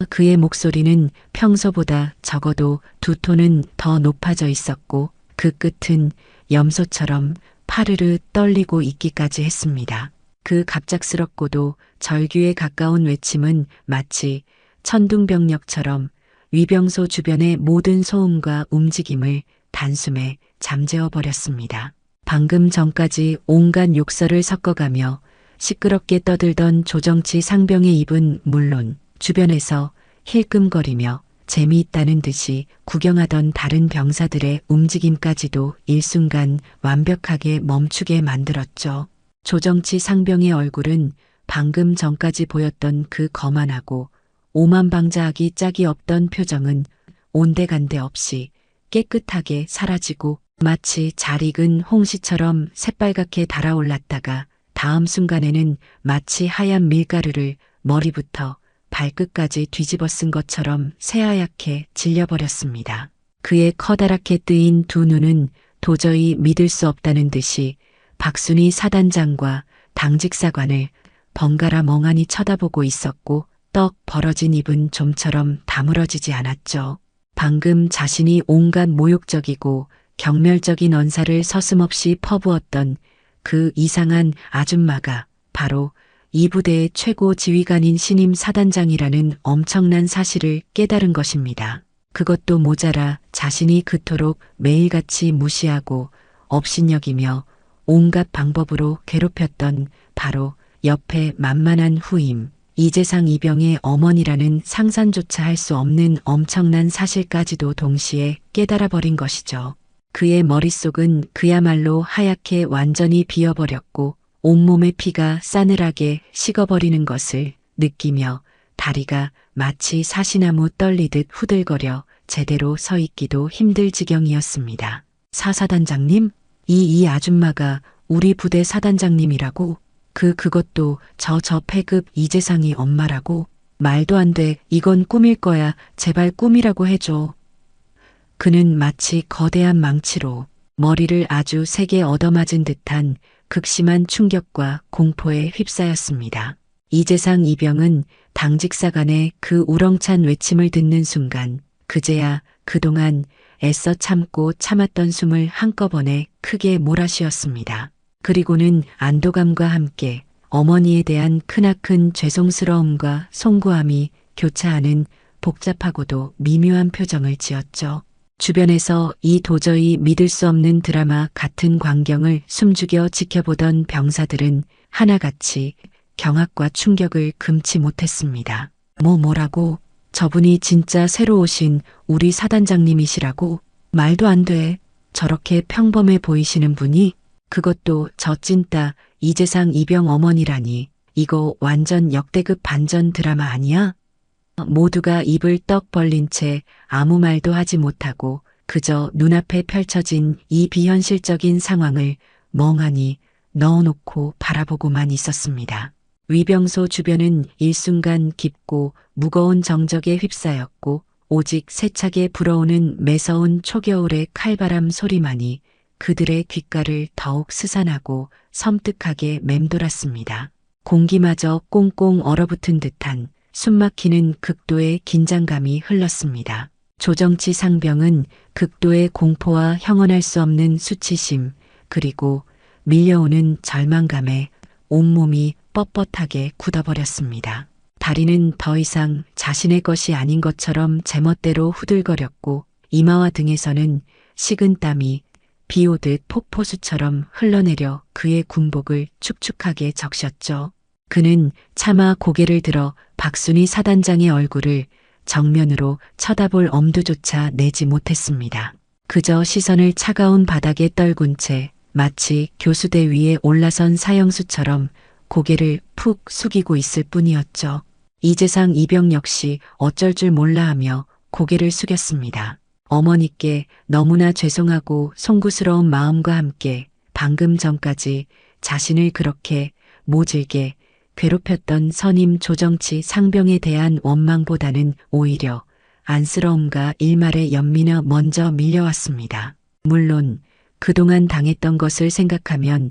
그의 목소리는 평소보다 적어도 2톤은 더 높아져 있었고 그 끝은 염소처럼 파르르 떨리고 있기까지 했습니다. 그 갑작스럽고도 절규에 가까운 외침은 마치 천둥병력처럼 위병소 주변의 모든 소음과 움직임을 단숨에 잠재워 버렸습니다. 방금 전까지 온갖 욕설을 섞어가며 시끄럽게 떠들던 조정치 상병의 입은 물론 주변에서 힐끔거리며 재미있다는 듯이 구경하던 다른 병사들의 움직임까지도 일순간 완벽하게 멈추게 만들었죠. 조정치 상병의 얼굴은 방금 전까지 보였던 그 거만하고 오만방자하기 짝이 없던 표정은 온데간데 없이 깨끗하게 사라지고 마치 잘 익은 홍시처럼 새빨갛게 달아올랐다가 다음 순간에는 마치 하얀 밀가루를 머리부터 발끝까지 뒤집어 쓴 것처럼 새하얗게 질려버렸습니다. 그의 커다랗게 뜨인 2눈은 도저히 믿을 수 없다는 듯이 박순희 사단장과 당직사관을 번갈아 멍하니 쳐다보고 있었고 떡 벌어진 입은 좀처럼 다물어지지 않았죠. 방금 자신이 온갖 모욕적이고 경멸적인 언사를 서슴없이 퍼부었던 그 이상한 아줌마가 바로 이 부대의 최고 지휘관인 신임 사단장이라는 엄청난 사실을 깨달은 것입니다. 그것도 모자라 자신이 그토록 매일같이 무시하고 업신여기며 온갖 방법으로 괴롭혔던 바로 옆에 만만한 후임, 이재상 이병의 어머니라는 상상조차 할 수 없는 엄청난 사실까지도 동시에 깨달아버린 것이죠. 그의 머릿속은 그야말로 하얗게 완전히 비어버렸고 온몸의 피가 싸늘하게 식어버리는 것을 느끼며 다리가 마치 사시나무 떨리듯 후들거려 제대로 서 있기도 힘들 지경이었습니다. 사사단장님? 이 아줌마가 우리 부대 사단장님이라고? 그것도 저 패급 이재상이 엄마라고? 말도 안 돼. 이건 꿈일 거야. 제발 꿈이라고 해줘. 그는 마치 거대한 망치로 머리를 아주 세게 얻어맞은 듯한 극심한 충격과 공포에 휩싸였습니다. 이재상 이병은 당직사관의 그 우렁찬 외침을 듣는 순간 그제야 그동안 애써 참고 참았던 숨을 한꺼번에 크게 몰아쉬었습니다. 그리고는 안도감과 함께 어머니에 대한 크나큰 죄송스러움과 송구함이 교차하는 복잡하고도 미묘한 표정을 지었죠. 주변에서 이 도저히 믿을 수 없는 드라마 같은 광경을 숨죽여 지켜보던 병사들은 하나같이 경악과 충격을 금치 못했습니다. 뭐라고? 저분이 진짜 새로 오신 우리 사단장님이시라고? 말도 안 돼. 저렇게 평범해 보이시는 분이? 그것도 저 찐따 이재상 이병 어머니라니. 이거 완전 역대급 반전 드라마 아니야? 모두가 입을 떡 벌린 채 아무 말도 하지 못하고 그저 눈앞에 펼쳐진 이 비현실적인 상황을 멍하니 넣어놓고 바라보고만 있었습니다. 위병소 주변은 일순간 깊고 무거운 정적에 휩싸였고 오직 세차게 불어오는 매서운 초겨울의 칼바람 소리만이 그들의 귓가를 더욱 스산하고 섬뜩하게 맴돌았습니다. 공기마저 꽁꽁 얼어붙은 듯한 숨막히는 극도의 긴장감이 흘렀습니다. 조정치 상병은 극도의 공포와 형언할 수 없는 수치심 그리고 밀려오는 절망감에 온몸이 뻣뻣하게 굳어버렸습니다. 다리는 더 이상 자신의 것이 아닌 것처럼 제멋대로 후들거렸고 이마와 등에서는 식은 땀이 비 오듯 폭포수처럼 흘러내려 그의 군복을 축축하게 적셨죠. 그는 차마 고개를 들어 박순희 사단장의 얼굴을 정면으로 쳐다볼 엄두조차 내지 못했습니다. 그저 시선을 차가운 바닥에 떨군 채 마치 교수대 위에 올라선 사형수처럼 고개를 푹 숙이고 있을 뿐이었죠. 이재상 이병 역시 어쩔 줄 몰라 하며 고개를 숙였습니다. 어머니께 너무나 죄송하고 송구스러운 마음과 함께 방금 전까지 자신을 그렇게 모질게 괴롭혔던 선임 조정치 상병에 대한 원망보다는 오히려 안쓰러움과 일말의 연민이 먼저 밀려왔습니다. 물론 그동안 당했던 것을 생각하면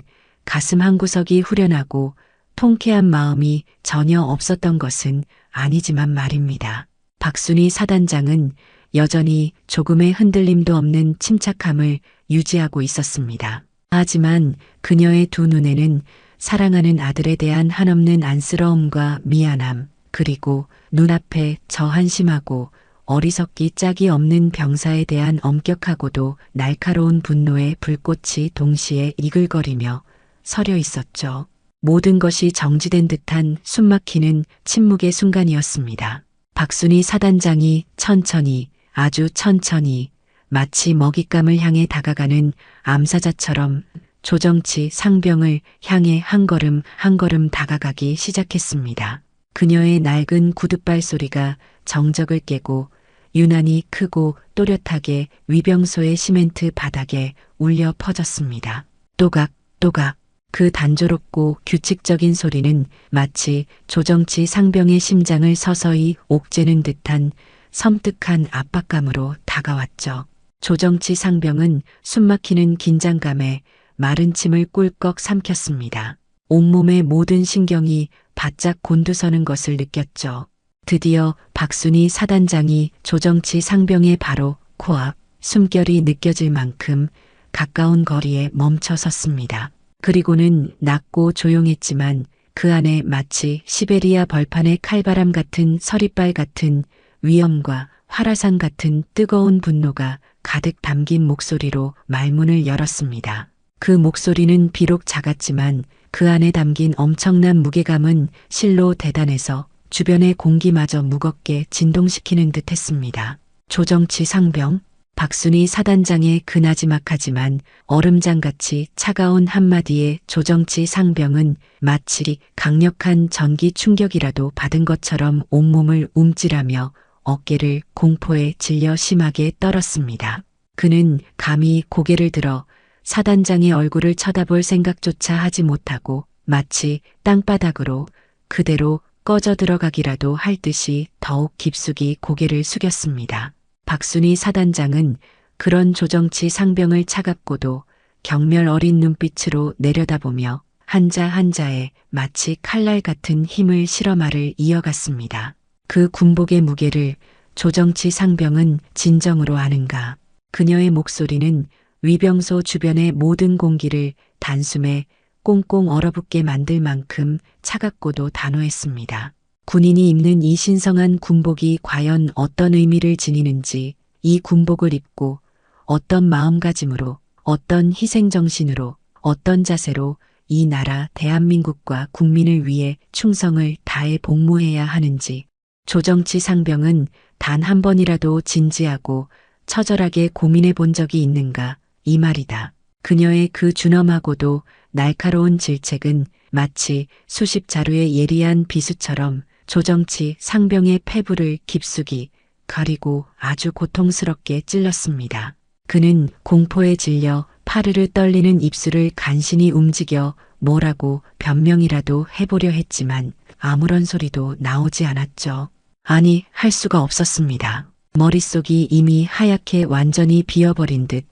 가슴 한구석이 후련하고 통쾌한 마음이 전혀 없었던 것은 아니지만 말입니다. 박순희 사단장은 여전히 조금의 흔들림도 없는 침착함을 유지하고 있었습니다. 하지만 그녀의 두 눈에는 사랑하는 아들에 대한 한없는 안쓰러움과 미안함, 그리고 눈앞에 저 한심하고 어리석기 짝이 없는 병사에 대한 엄격하고도 날카로운 분노의 불꽃이 동시에 이글거리며 서려 있었죠. 모든 것이 정지된 듯한 숨막히는 침묵의 순간이었습니다. 박순희 사단장이 천천히, 아주 천천히, 마치 먹잇감을 향해 다가가는 암사자처럼 조정치 상병을 향해 한 걸음 한 걸음 다가가기 시작했습니다. 그녀의 낡은 구둣발 소리가 정적을 깨고 유난히 크고 또렷하게 위병소의 시멘트 바닥에 울려 퍼졌습니다. 또각, 또각. 그 단조롭고 규칙적인 소리는 마치 조정치 상병의 심장을 서서히 옥죄는 듯한 섬뜩한 압박감으로 다가왔죠. 조정치 상병은 숨막히는 긴장감에 마른 침을 꿀꺽 삼켰습니다. 온몸의 모든 신경이 바짝 곤두서는 것을 느꼈죠. 드디어 박순희 사단장이 조정치 상병의 바로 코앞, 숨결이 느껴질 만큼 가까운 거리에 멈춰 섰습니다. 그리고는 낮고 조용했지만 그 안에 마치 시베리아 벌판의 칼바람 같은 서리빨 같은 위엄과 화라산 같은 뜨거운 분노가 가득 담긴 목소리로 말문을 열었습니다. 그 목소리는 비록 작았지만 그 안에 담긴 엄청난 무게감은 실로 대단해서 주변의 공기마저 무겁게 진동시키는 듯 했습니다. 조정치 상병, 박순희 사단장의 그나지막하지만 얼음장같이 차가운 한마디에 조정치 상병은 마치 강력한 전기 충격이라도 받은 것처럼 온몸을 움찔하며 어깨를 공포에 질려 심하게 떨었습니다. 그는 감히 고개를 들어 사단장의 얼굴을 쳐다볼 생각조차 하지 못하고 마치 땅바닥으로 그대로 꺼져 들어가기라도 할 듯이 더욱 깊숙이 고개를 숙였습니다. 박순희 사단장은 그런 조정치 상병을 차갑고도 경멸 어린 눈빛으로 내려다보며 한자 한자에 마치 칼날 같은 힘을 실어 말을 이어갔습니다. 그 군복의 무게를 조정치 상병은 진정으로 아는가. 그녀의 목소리는 위병소 주변의 모든 공기를 단숨에 꽁꽁 얼어붙게 만들 만큼 차갑고도 단호했습니다. 군인이 입는 이 신성한 군복이 과연 어떤 의미를 지니는지, 이 군복을 입고 어떤 마음가짐으로, 어떤 희생정신으로, 어떤 자세로 이 나라 대한민국과 국민을 위해 충성을 다해 복무해야 하는지, 조정치 상병은 단 한 번이라도 진지하고 처절하게 고민해 본 적이 있는가, 이 말이다. 그녀의 그 준엄하고도 날카로운 질책은 마치 수십 자루의 예리한 비수처럼 조정치 상병의 폐부를 깊숙이 가리고 아주 고통스럽게 찔렀습니다. 그는 공포에 질려 파르르 떨리는 입술을 간신히 움직여 뭐라고 변명이라도 해보려 했지만 아무런 소리도 나오지 않았죠. 아니, 할 수가 없었습니다. 머릿속이 이미 하얗게 완전히 비어버린 듯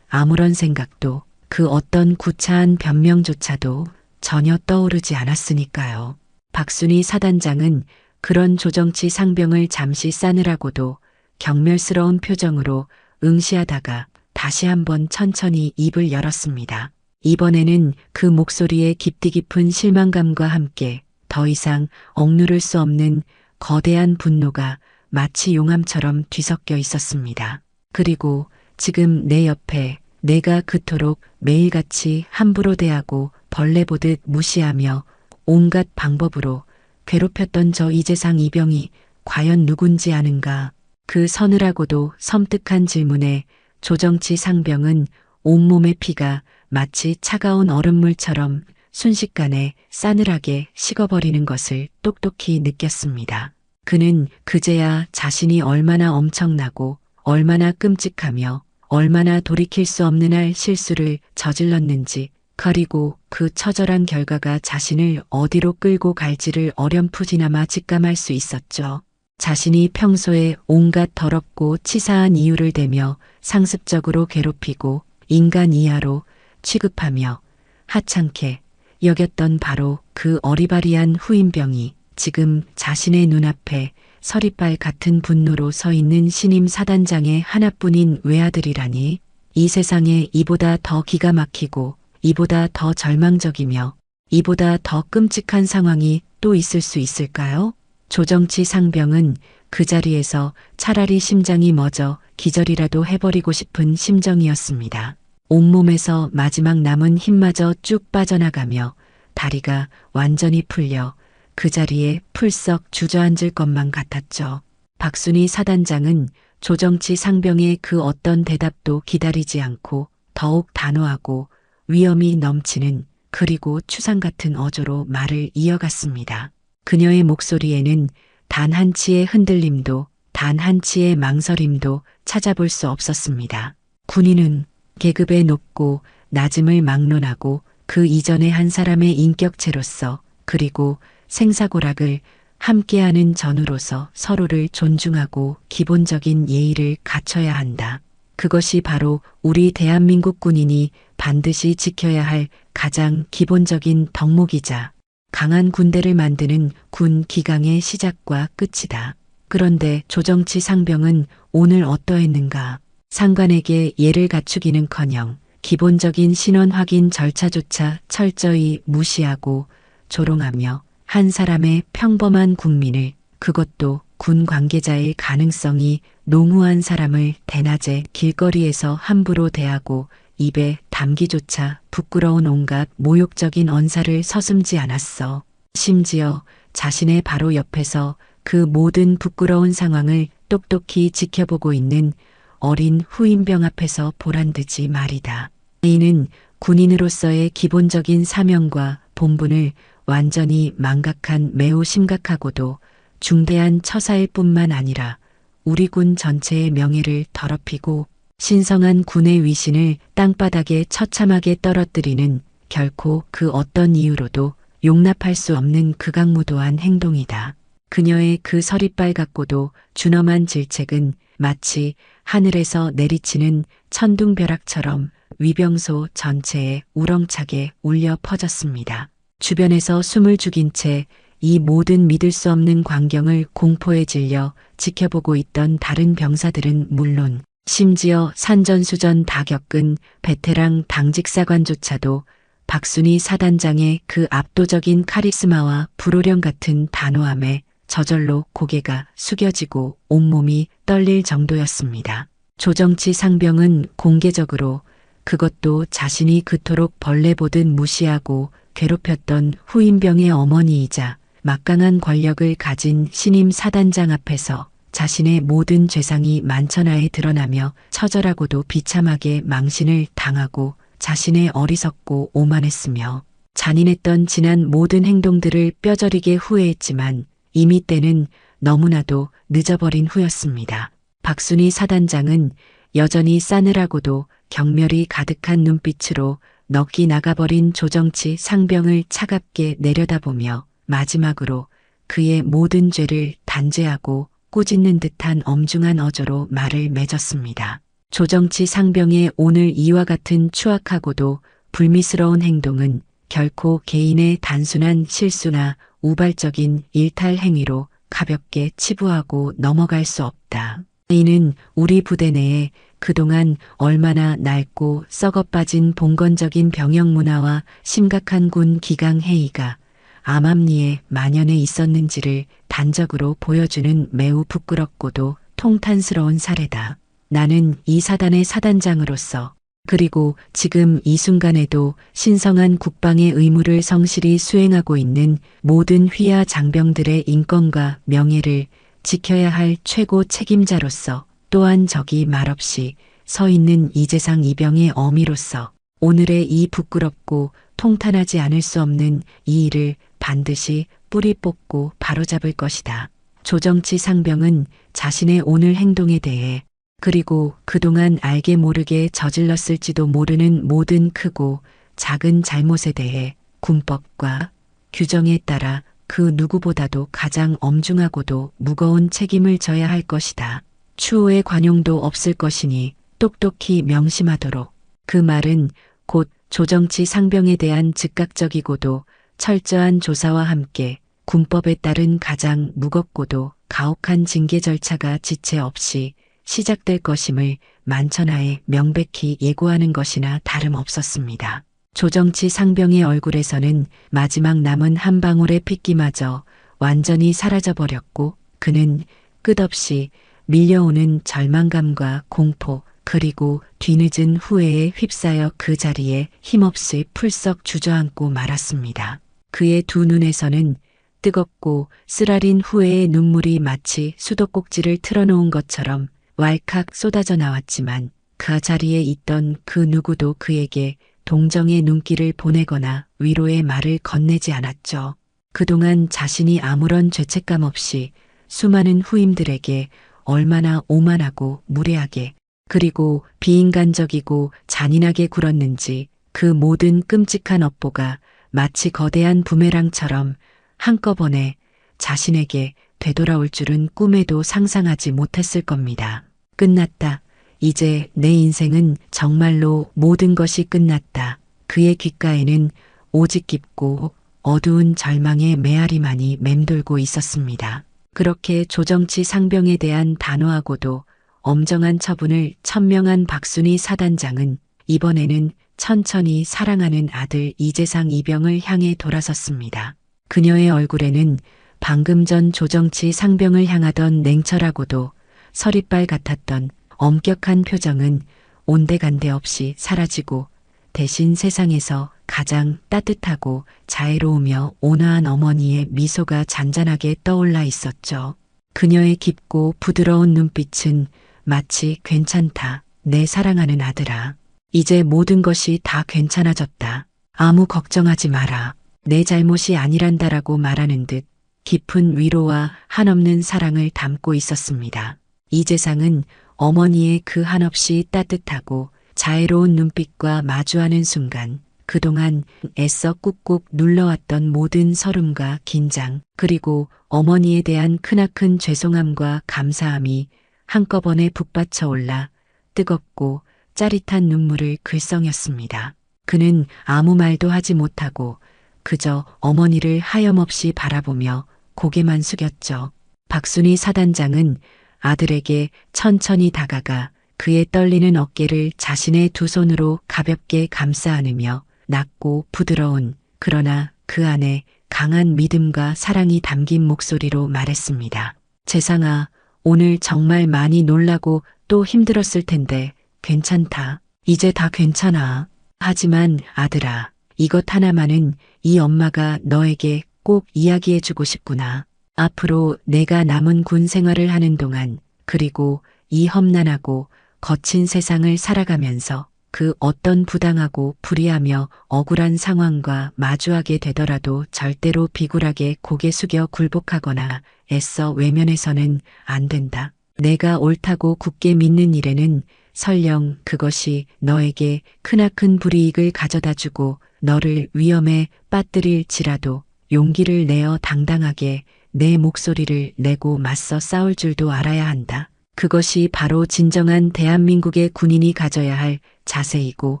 아무런 생각도 그 어떤 구차한 변명조차도 전혀 떠오르지 않았으니까요. 박순희 사단장은 그런 조정치 상병을 잠시 싸느라고도 경멸스러운 표정으로 응시하다가 다시 한번 천천히 입을 열었습니다. 이번에는 그 목소리의 깊디 깊은 실망감과 함께 더 이상 억누를 수 없는 거대한 분노가 마치 용암처럼 뒤섞여 있었습니다. 그리고 지금 내 옆에 내가 그토록 매일같이 함부로 대하고 벌레 보듯 무시하며 온갖 방법으로 괴롭혔던 저 이재상 이병이 과연 누군지 아는가. 그 서늘하고도 섬뜩한 질문에 조정치 상병은 온몸의 피가 마치 차가운 얼음물처럼 순식간에 싸늘하게 식어버리는 것을 똑똑히 느꼈습니다. 그는 그제야 자신이 얼마나 엄청나고 얼마나 끔찍하며 얼마나 돌이킬 수 없는 할 실수를 저질렀는지, 그리고 그 처절한 결과가 자신을 어디로 끌고 갈지를 어렴풋이나마 직감할 수 있었죠. 자신이 평소에 온갖 더럽고 치사한 이유를 대며 상습적으로 괴롭히고 인간 이하로 취급하며 하찮게 여겼던 바로 그 어리바리한 후임병이 지금 자신의 눈앞에 서리빨 같은 분노로 서 있는 신임 사단장의 하나뿐인 외아들이라니, 이 세상에 이보다 더 기가 막히고 이보다 더 절망적이며 이보다 더 끔찍한 상황이 또 있을 수 있을까요? 조정치 상병은 그 자리에서 차라리 심장이 멎어 기절이라도 해버리고 싶은 심정이었습니다. 온몸에서 마지막 남은 힘마저 쭉 빠져나가며 다리가 완전히 풀려 그 자리에 풀썩 주저앉을 것만 같았죠. 박순희 사단장은 조정치 상병의 그 어떤 대답도 기다리지 않고 더욱 단호하고 위험이 넘치는, 그리고 추상 같은 어조로 말을 이어갔습니다. 그녀의 목소리에는 단 한치의 흔들림도, 단 한치의 망설임도 찾아볼 수 없었습니다. 군인은 계급의 높고 낮음을 막론하고 그 이전의 한 사람의 인격체로서, 그리고 생사고락을 함께하는 전우로서 서로를 존중하고 기본적인 예의를 갖춰야 한다. 그것이 바로 우리 대한민국 군인이 반드시 지켜야 할 가장 기본적인 덕목이자 강한 군대를 만드는 군 기강의 시작과 끝이다. 그런데 조정치 상병은 오늘 어떠했는가? 상관에게 예를 갖추기는커녕 기본적인 신원 확인 절차조차 철저히 무시하고 조롱하며 한 사람의 평범한 국민을, 그것도 군 관계자일 가능성이 농후한 사람을 대낮에 길거리에서 함부로 대하고 입에 담기조차 부끄러운 온갖 모욕적인 언사를 서슴지 않았어. 심지어 자신의 바로 옆에서 그 모든 부끄러운 상황을 똑똑히 지켜보고 있는 어린 후임병 앞에서 보란듯이 말이다. 이는 군인으로서의 기본적인 사명과 본분을 완전히 망각한 매우 심각하고도 중대한 처사일 뿐만 아니라 우리 군 전체의 명예를 더럽히고 신성한 군의 위신을 땅바닥에 처참하게 떨어뜨리는, 결코 그 어떤 이유로도 용납할 수 없는 극악무도한 행동이다. 그녀의 그 서리빨 같고도 준엄한 질책은 마치 하늘에서 내리치는 천둥벼락처럼 위병소 전체에 우렁차게 울려 퍼졌습니다. 주변에서 숨을 죽인 채 이 모든 믿을 수 없는 광경을 공포에 질려 지켜보고 있던 다른 병사들은 물론, 심지어 산전수전 다 겪은 베테랑 당직사관조차도 박순희 사단장의 그 압도적인 카리스마와 불호령 같은 단호함에 저절로 고개가 숙여지고 온몸이 떨릴 정도였습니다. 조정치 상병은 공개적으로, 그것도 자신이 그토록 벌레 보듯 무시하고 괴롭혔던 후임병의 어머니이자 막강한 권력을 가진 신임 사단장 앞에서 자신의 모든 죄상이 만천하에 드러나며 처절하고도 비참하게 망신을 당하고 자신의 어리석고 오만했으며 잔인했던 지난 모든 행동들을 뼈저리게 후회했지만 이미 때는 너무나도 늦어버린 후였습니다. 박순희 사단장은 여전히 싸늘하고도 경멸이 가득한 눈빛으로 넋이 나가버린 조정치 상병을 차갑게 내려다보며 마지막으로 그의 모든 죄를 단죄하고 꾸짖는 듯한 엄중한 어조로 말을 맺었습니다. 조정치 상병의 오늘 이와 같은 추악하고도 불미스러운 행동은 결코 개인의 단순한 실수나 우발적인 일탈 행위로 가볍게 치부하고 넘어갈 수 없다. 이는 우리 부대 내에 그동안 얼마나 낡고 썩어빠진 봉건적인 병영 문화와 심각한 군 기강 해이가 암암리에 만연해 있었는지를 단적으로 보여주는 매우 부끄럽고도 통탄스러운 사례다. 나는 이 사단의 사단장으로서, 그리고 지금 이 순간에도 신성한 국방의 의무를 성실히 수행하고 있는 모든 휘하 장병들의 인권과 명예를 지켜야 할 최고 책임자로서, 또한 저기 말없이 서 있는 이재상 이병의 어미로서 오늘의 이 부끄럽고 통탄하지 않을 수 없는 이 일을 반드시 뿌리 뽑고 바로잡을 것이다. 조정치 상병은 자신의 오늘 행동에 대해, 그리고 그동안 알게 모르게 저질렀을지도 모르는 모든 크고 작은 잘못에 대해 군법과 규정에 따라 그 누구보다도 가장 엄중하고도 무거운 책임을 져야 할 것이다. 추후의 관용도 없을 것이니 똑똑히 명심하도록. 그 말은 곧 조정치 상병에 대한 즉각적이고도 철저한 조사와 함께 군법에 따른 가장 무겁고도 가혹한 징계 절차가 지체 없이 시작될 것임을 만천하에 명백히 예고하는 것이나 다름없었습니다. 조정치 상병의 얼굴에서는 마지막 남은 한 방울의 핏기마저 완전히 사라져버렸고 그는 끝없이 밀려오는 절망감과 공포 그리고 뒤늦은 후회에 휩싸여 그 자리에 힘없이 풀썩 주저앉고 말았습니다. 그의 두 눈에서는 뜨겁고 쓰라린 후회의 눈물이 마치 수도꼭지를 틀어놓은 것처럼 왈칵 쏟아져 나왔지만 그 자리에 있던 그 누구도 그에게 동정의 눈길을 보내거나 위로의 말을 건네지 않았죠. 그동안 자신이 아무런 죄책감 없이 수많은 후임들에게 얼마나 오만하고 무례하게 그리고 비인간적이고 잔인하게 굴었는지 그 모든 끔찍한 업보가 마치 거대한 부메랑처럼 한꺼번에 자신에게 되돌아올 줄은 꿈에도 상상하지 못했을 겁니다. 끝났다. 이제 내 인생은 정말로 모든 것이 끝났다. 그의 귓가에는 오직 깊고 어두운 절망의 메아리만이 맴돌고 있었습니다. 그렇게 조정치 상병에 대한 단호하고도 엄정한 처분을 천명한 박순희 사단장은 이번에는 천천히 사랑하는 아들 이재상 이병을 향해 돌아섰습니다. 그녀의 얼굴에는 방금 전 조정치 상병을 향하던 냉철하고도 서리빨 같았던 엄격한 표정은 온데간데 없이 사라지고 대신 세상에서 가장 따뜻하고 자애로우며 온화한 어머니의 미소가 잔잔하게 떠올라 있었죠. 그녀의 깊고 부드러운 눈빛은 마치 괜찮다, 내 사랑하는 아들아. 이제 모든 것이 다 괜찮아졌다. 아무 걱정하지 마라. 내 잘못이 아니란다라고 말하는 듯 깊은 위로와 한없는 사랑을 담고 있었습니다. 이재상은 어머니의 그 한없이 따뜻하고 자애로운 눈빛과 마주하는 순간 그동안 애써 꾹꾹 눌러왔던 모든 서름과 긴장 그리고 어머니에 대한 크나큰 죄송함과 감사함이 한꺼번에 북받쳐 올라 뜨겁고 짜릿한 눈물을 글썽였습니다. 그는 아무 말도 하지 못하고 그저 어머니를 하염없이 바라보며 고개만 숙였죠. 박순희 사단장은 아들에게 천천히 다가가 그의 떨리는 어깨를 자신의 두 손으로 가볍게 감싸 안으며 낮고 부드러운 그러나 그 안에 강한 믿음과 사랑이 담긴 목소리로 말했습니다. 재상아, 오늘 정말 많이 놀라고 또 힘들었을 텐데 괜찮다. 이제 다 괜찮아. 하지만 아들아, 이것 하나만은 이 엄마가 너에게 꼭 이야기해주고 싶구나. 앞으로 내가 남은 군 생활을 하는 동안 그리고 이 험난하고 거친 세상을 살아가면서 그 어떤 부당하고 불의하며 억울한 상황과 마주하게 되더라도 절대로 비굴하게 고개 숙여 굴복하거나 애써 외면해서는 안 된다. 내가 옳다고 굳게 믿는 일에는 설령 그것이 너에게 크나큰 불이익을 가져다주고 너를 위험에 빠뜨릴지라도 용기를 내어 당당하게 내 목소리를 내고 맞서 싸울 줄도 알아야 한다. 그것이 바로 진정한 대한민국의 군인이 가져야 할 자세이고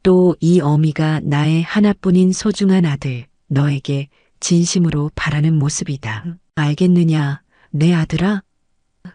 또 이 어미가 나의 하나뿐인 소중한 아들, 너에게 진심으로 바라는 모습이다. 알겠느냐, 내 아들아?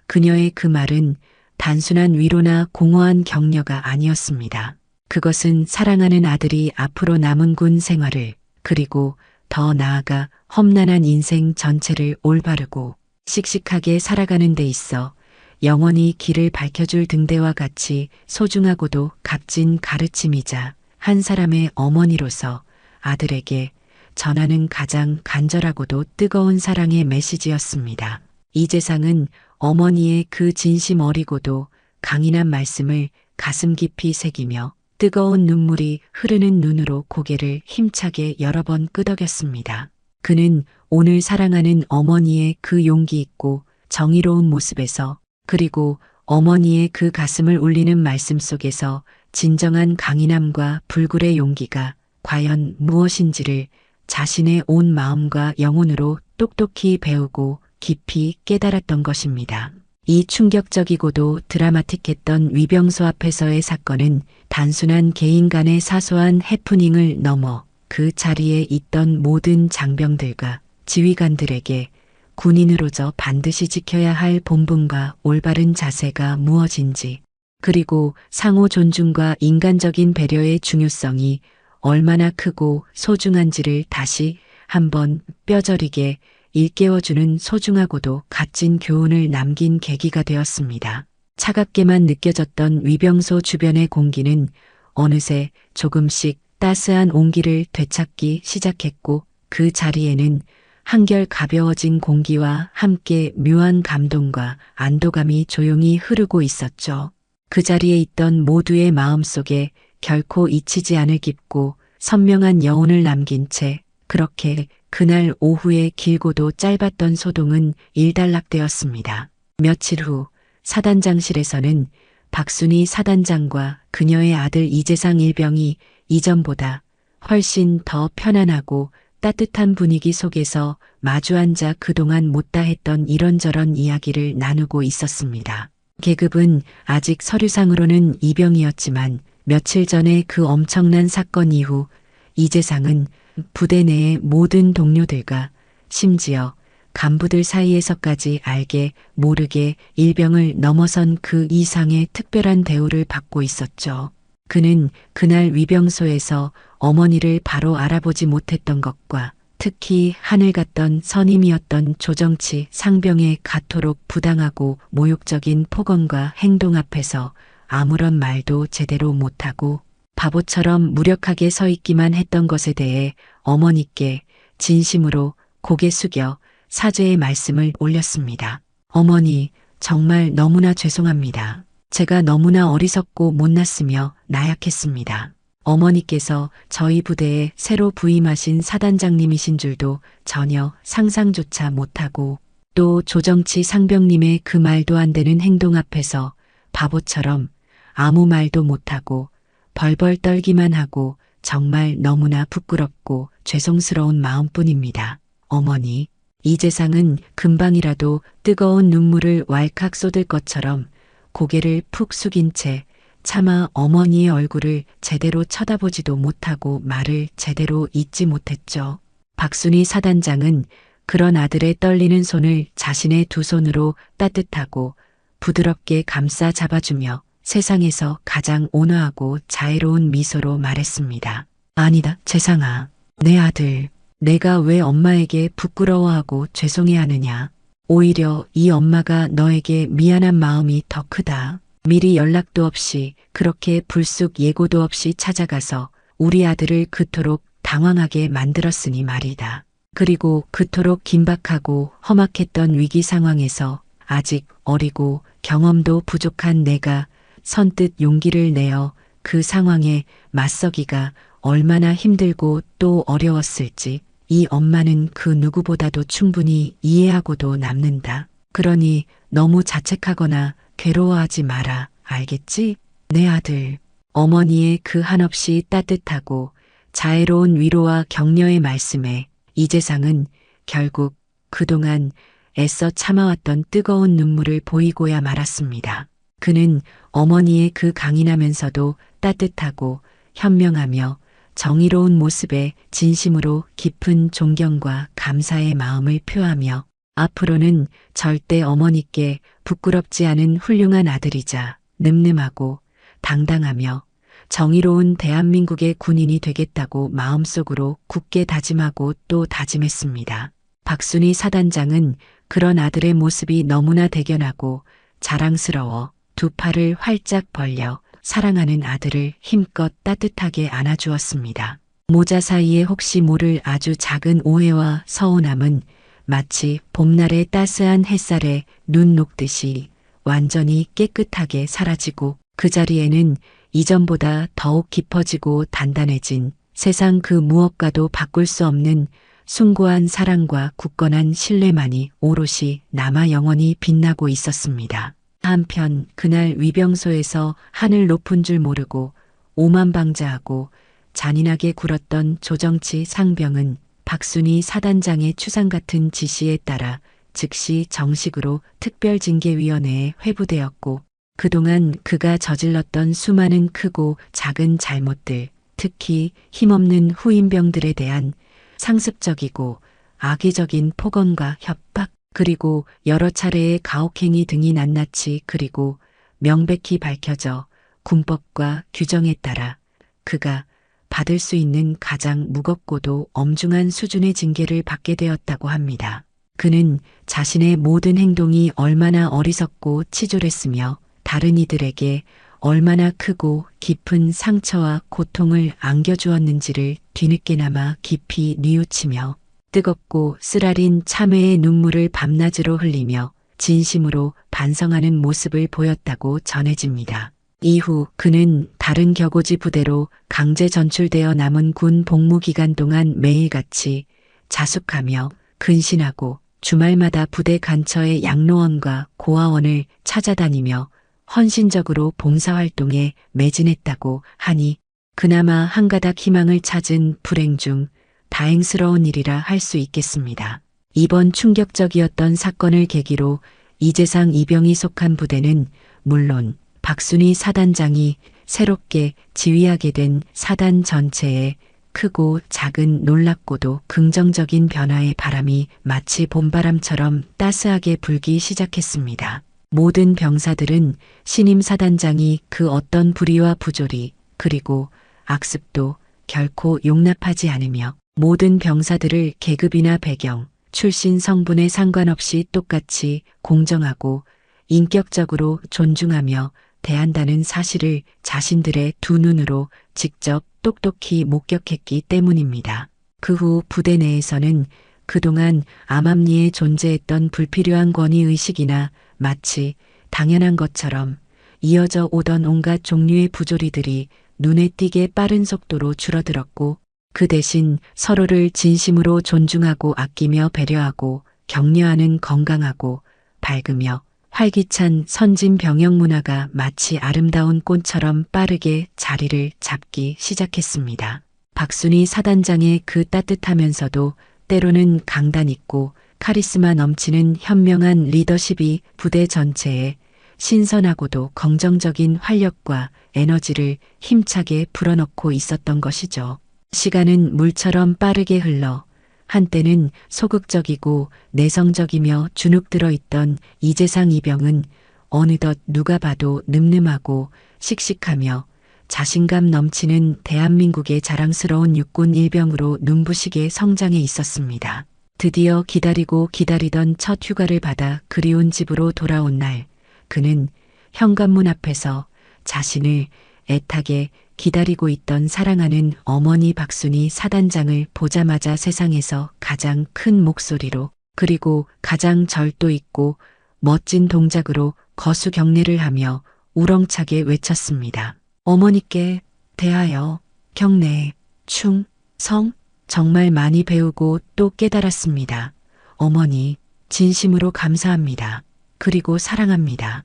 그녀의 그 말은 단순한 위로나 공허한 격려가 아니었습니다. 그것은 사랑하는 아들이 앞으로 남은 군 생활을 그리고 더 나아가 험난한 인생 전체를 올바르고 씩씩하게 살아가는 데 있어 영원히 길을 밝혀줄 등대와 같이 소중하고도 값진 가르침이자 한 사람의 어머니로서 아들에게 전하는 가장 간절하고도 뜨거운 사랑의 메시지였습니다. 이재상은 어머니의 그 진심 어리고도 강인한 말씀을 가슴 깊이 새기며 뜨거운 눈물이 흐르는 눈으로 고개를 힘차게 여러 번 끄덕였습니다. 그는 오늘 사랑하는 어머니의 그 용기 있고 정의로운 모습에서 그리고 어머니의 그 가슴을 울리는 말씀 속에서 진정한 강인함과 불굴의 용기가 과연 무엇인지를 자신의 온 마음과 영혼으로 똑똑히 배우고 깊이 깨달았던 것입니다. 이 충격적이고도 드라마틱했던 위병소 앞에서의 사건은 단순한 개인 간의 사소한 해프닝을 넘어 그 자리에 있던 모든 장병들과 지휘관들에게 군인으로서 반드시 지켜야 할 본분과 올바른 자세가 무엇인지, 그리고 상호 존중과 인간적인 배려의 중요성이 얼마나 크고 소중한지를 다시 한번 뼈저리게 일깨워주는 소중하고도 값진 교훈을 남긴 계기가 되었습니다. 차갑게만 느껴졌던 위병소 주변의 공기는 어느새 조금씩 따스한 온기를 되찾기 시작했고, 그 자리에는 한결 가벼워진 공기와 함께 묘한 감동과 안도감이 조용히 흐르고 있었죠. 그 자리에 있던 모두의 마음속에 결코 잊히지 않을 깊고 선명한 여운을 남긴 채 그렇게 그날 오후에 길고도 짧았던 소동은 일단락되었습니다. 며칠 후 사단장실에서는 박순희 사단장과 그녀의 아들 이재상 일병이 이전보다 훨씬 더 편안하고 따뜻한 분위기 속에서 마주 앉아 그동안 못다 했던 이런저런 이야기를 나누고 있었습니다. 계급은 아직 서류상으로는 이병이었지만 며칠 전에 그 엄청난 사건 이후 이재상은 부대 내의 모든 동료들과 심지어 간부들 사이에서까지 알게 모르게 일병을 넘어선 그 이상의 특별한 대우를 받고 있었죠. 그는 그날 위병소에서 어머니를 바로 알아보지 못했던 것과 특히 하늘 같던 선임이었던 조정치 상병의 가토록 부당하고 모욕적인 폭언과 행동 앞에서 아무런 말도 제대로 못하고 바보처럼 무력하게 서 있기만 했던 것에 대해 어머니께 진심으로 고개 숙여 사죄의 말씀을 올렸습니다. 어머니, 정말 너무나 죄송합니다. 제가 너무나 어리석고 못났으며 나약했습니다. 어머니께서 저희 부대에 새로 부임하신 사단장님이신 줄도 전혀 상상조차 못하고 또 조정치 상병님의 그 말도 안 되는 행동 앞에서 바보처럼 아무 말도 못하고 벌벌 떨기만 하고 정말 너무나 부끄럽고 죄송스러운 마음뿐입니다. 어머니, 이재상은 금방이라도 뜨거운 눈물을 왈칵 쏟을 것처럼 고개를 푹 숙인 채 차마 어머니의 얼굴을 제대로 쳐다보지도 못하고 말을 제대로 잇지 못했죠. 박순희 사단장은 그런 아들의 떨리는 손을 자신의 두 손으로 따뜻하고 부드럽게 감싸 잡아주며 세상에서 가장 온화하고 자애로운 미소로 말했습니다. 아니다, 재상아. 내 아들, 내가 왜 엄마에게 부끄러워하고 죄송해하느냐. 오히려 이 엄마가 너에게 미안한 마음이 더 크다. 미리 연락도 없이 그렇게 불쑥 예고도 없이 찾아가서 우리 아들을 그토록 당황하게 만들었으니 말이다. 그리고 그토록 긴박하고 험악했던 위기 상황에서 아직 어리고 경험도 부족한 내가 선뜻 용기를 내어 그 상황에 맞서기가 얼마나 힘들고 또 어려웠을지 이 엄마는 그 누구보다도 충분히 이해하고도 남는다. 그러니 너무 자책하거나 괴로워하지 마라. 알겠지? 내 아들. 어머니의 그 한없이 따뜻하고 자애로운 위로와 격려의 말씀에 이재상은 결국 그동안 애써 참아왔던 뜨거운 눈물을 보이고야 말았습니다. 그는 어머니의 그 강인하면서도 따뜻하고 현명하며 정의로운 모습에 진심으로 깊은 존경과 감사의 마음을 표하며 앞으로는 절대 어머니께 부끄럽지 않은 훌륭한 아들이자 늠름하고 당당하며 정의로운 대한민국의 군인이 되겠다고 마음속으로 굳게 다짐하고 또 다짐했습니다. 박순희 사단장은 그런 아들의 모습이 너무나 대견하고 자랑스러워 두 팔을 활짝 벌려 사랑하는 아들을 힘껏 따뜻하게 안아주었습니다. 모자 사이에 혹시 모를 아주 작은 오해와 서운함은 마치 봄날의 따스한 햇살에 눈 녹듯이 완전히 깨끗하게 사라지고 그 자리에는 이전보다 더욱 깊어지고 단단해진 세상 그 무엇과도 바꿀 수 없는 숭고한 사랑과 굳건한 신뢰만이 오롯이 남아 영원히 빛나고 있었습니다. 한편 그날 위병소에서 하늘 높은 줄 모르고 오만방자하고 잔인하게 굴었던 조정치 상병은 박순희 사단장의 추상 같은 지시에 따라 즉시 정식으로 특별징계위원회에 회부되었고 그동안 그가 저질렀던 수많은 크고 작은 잘못들, 특히 힘없는 후임병들에 대한 상습적이고 악의적인 폭언과 협박, 그리고 여러 차례의 가혹행위 등이 낱낱이 그리고 명백히 밝혀져 군법과 규정에 따라 그가 받을 수 있는 가장 무겁고도 엄중한 수준의 징계를 받게 되었다고 합니다. 그는 자신의 모든 행동이 얼마나 어리석고 치졸했으며 다른 이들에게 얼마나 크고 깊은 상처와 고통을 안겨주었는지를 뒤늦게나마 깊이 뉘우치며 뜨겁고 쓰라린 참회의 눈물을 밤낮으로 흘리며 진심으로 반성하는 모습을 보였다고 전해집니다. 이후 그는 다른 격오지 부대로 강제 전출되어 남은 군 복무 기간 동안 매일같이 자숙하며 근신하고 주말마다 부대 근처의 양로원과 고아원을 찾아다니며 헌신적으로 봉사활동에 매진했다고 하니 그나마 한가닥 희망을 찾은 불행 중 다행스러운 일이라 할 수 있겠습니다. 이번 충격적이었던 사건을 계기로 이재상 이병이 속한 부대는 물론 박순희 사단장이 새롭게 지휘하게 된 사단 전체에 크고 작은 놀랍고도 긍정적인 변화의 바람이 마치 봄바람처럼 따스하게 불기 시작했습니다. 모든 병사들은 신임 사단장이 그 어떤 불의와 부조리 그리고 악습도 결코 용납하지 않으며 모든 병사들을 계급이나 배경, 출신 성분에 상관없이 똑같이 공정하고 인격적으로 존중하며 대한다는 사실을 자신들의 두 눈으로 직접 똑똑히 목격했기 때문입니다. 그 후 부대 내에서는 그동안 암암리에 존재했던 불필요한 권위의식이나 마치 당연한 것처럼 이어져 오던 온갖 종류의 부조리들이 눈에 띄게 빠른 속도로 줄어들었고 그 대신 서로를 진심으로 존중하고 아끼며 배려하고 격려하는 건강하고 밝으며 활기찬 선진 병영 문화가 마치 아름다운 꽃처럼 빠르게 자리를 잡기 시작했습니다. 박순희 사단장의 그 따뜻하면서도 때로는 강단 있고 카리스마 넘치는 현명한 리더십이 부대 전체에 신선하고도 긍정적인 활력과 에너지를 힘차게 불어넣고 있었던 것이죠. 시간은 물처럼 빠르게 흘러 한때는 소극적이고 내성적이며 주눅들어 있던 이재상 이병은 어느덧 누가 봐도 늠름하고 씩씩하며 자신감 넘치는 대한민국의 자랑스러운 육군 일병으로 눈부시게 성장해 있었습니다. 드디어 기다리고 기다리던 첫 휴가를 받아 그리운 집으로 돌아온 날, 그는 현관문 앞에서 자신을 애타게 기다리고 있던 사랑하는 어머니 박순희 사단장을 보자마자 세상에서 가장 큰 목소리로 그리고 가장 절도 있고 멋진 동작으로 거수 경례를 하며 우렁차게 외쳤습니다. 어머니께 대하여 경례, 충성, 정말 많이 배우고 또 깨달았습니다. 어머니, 진심으로 감사합니다. 그리고 사랑합니다.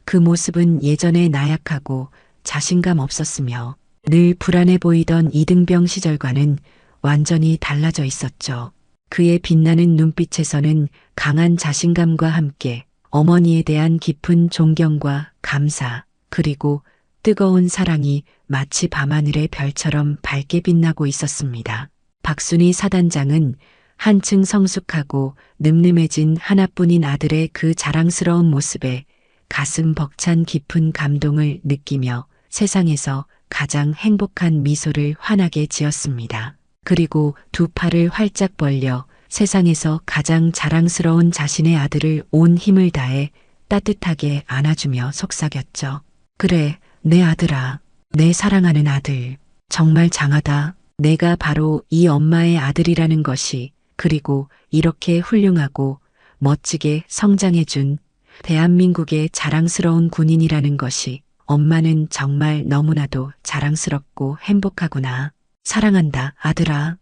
그 모습은 예전에 나약하고 자신감 없었으며 늘 불안해 보이던 이등병 시절과는 완전히 달라져 있었죠. 그의 빛나는 눈빛에서는 강한 자신감과 함께 어머니에 대한 깊은 존경과 감사, 그리고 뜨거운 사랑이 마치 밤하늘의 별처럼 밝게 빛나고 있었습니다. 박순희 사단장은 한층 성숙하고 늠름해진 하나뿐인 아들의 그 자랑스러운 모습에 가슴 벅찬 깊은 감동을 느끼며 세상에서 가장 행복한 미소를 환하게 지었습니다. 그리고 두 팔을 활짝 벌려 세상에서 가장 자랑스러운 자신의 아들을 온 힘을 다해 따뜻하게 안아주며 속삭였죠. 그래, 내 아들아, 내 사랑하는 아들. 정말 장하다. 내가 바로 이 엄마의 아들이라는 것이, 그리고 이렇게 훌륭하고 멋지게 성장해준 대한민국의 자랑스러운 군인이라는 것이 엄마는 정말 너무나도 자랑스럽고 행복하구나. 사랑한다, 아들아.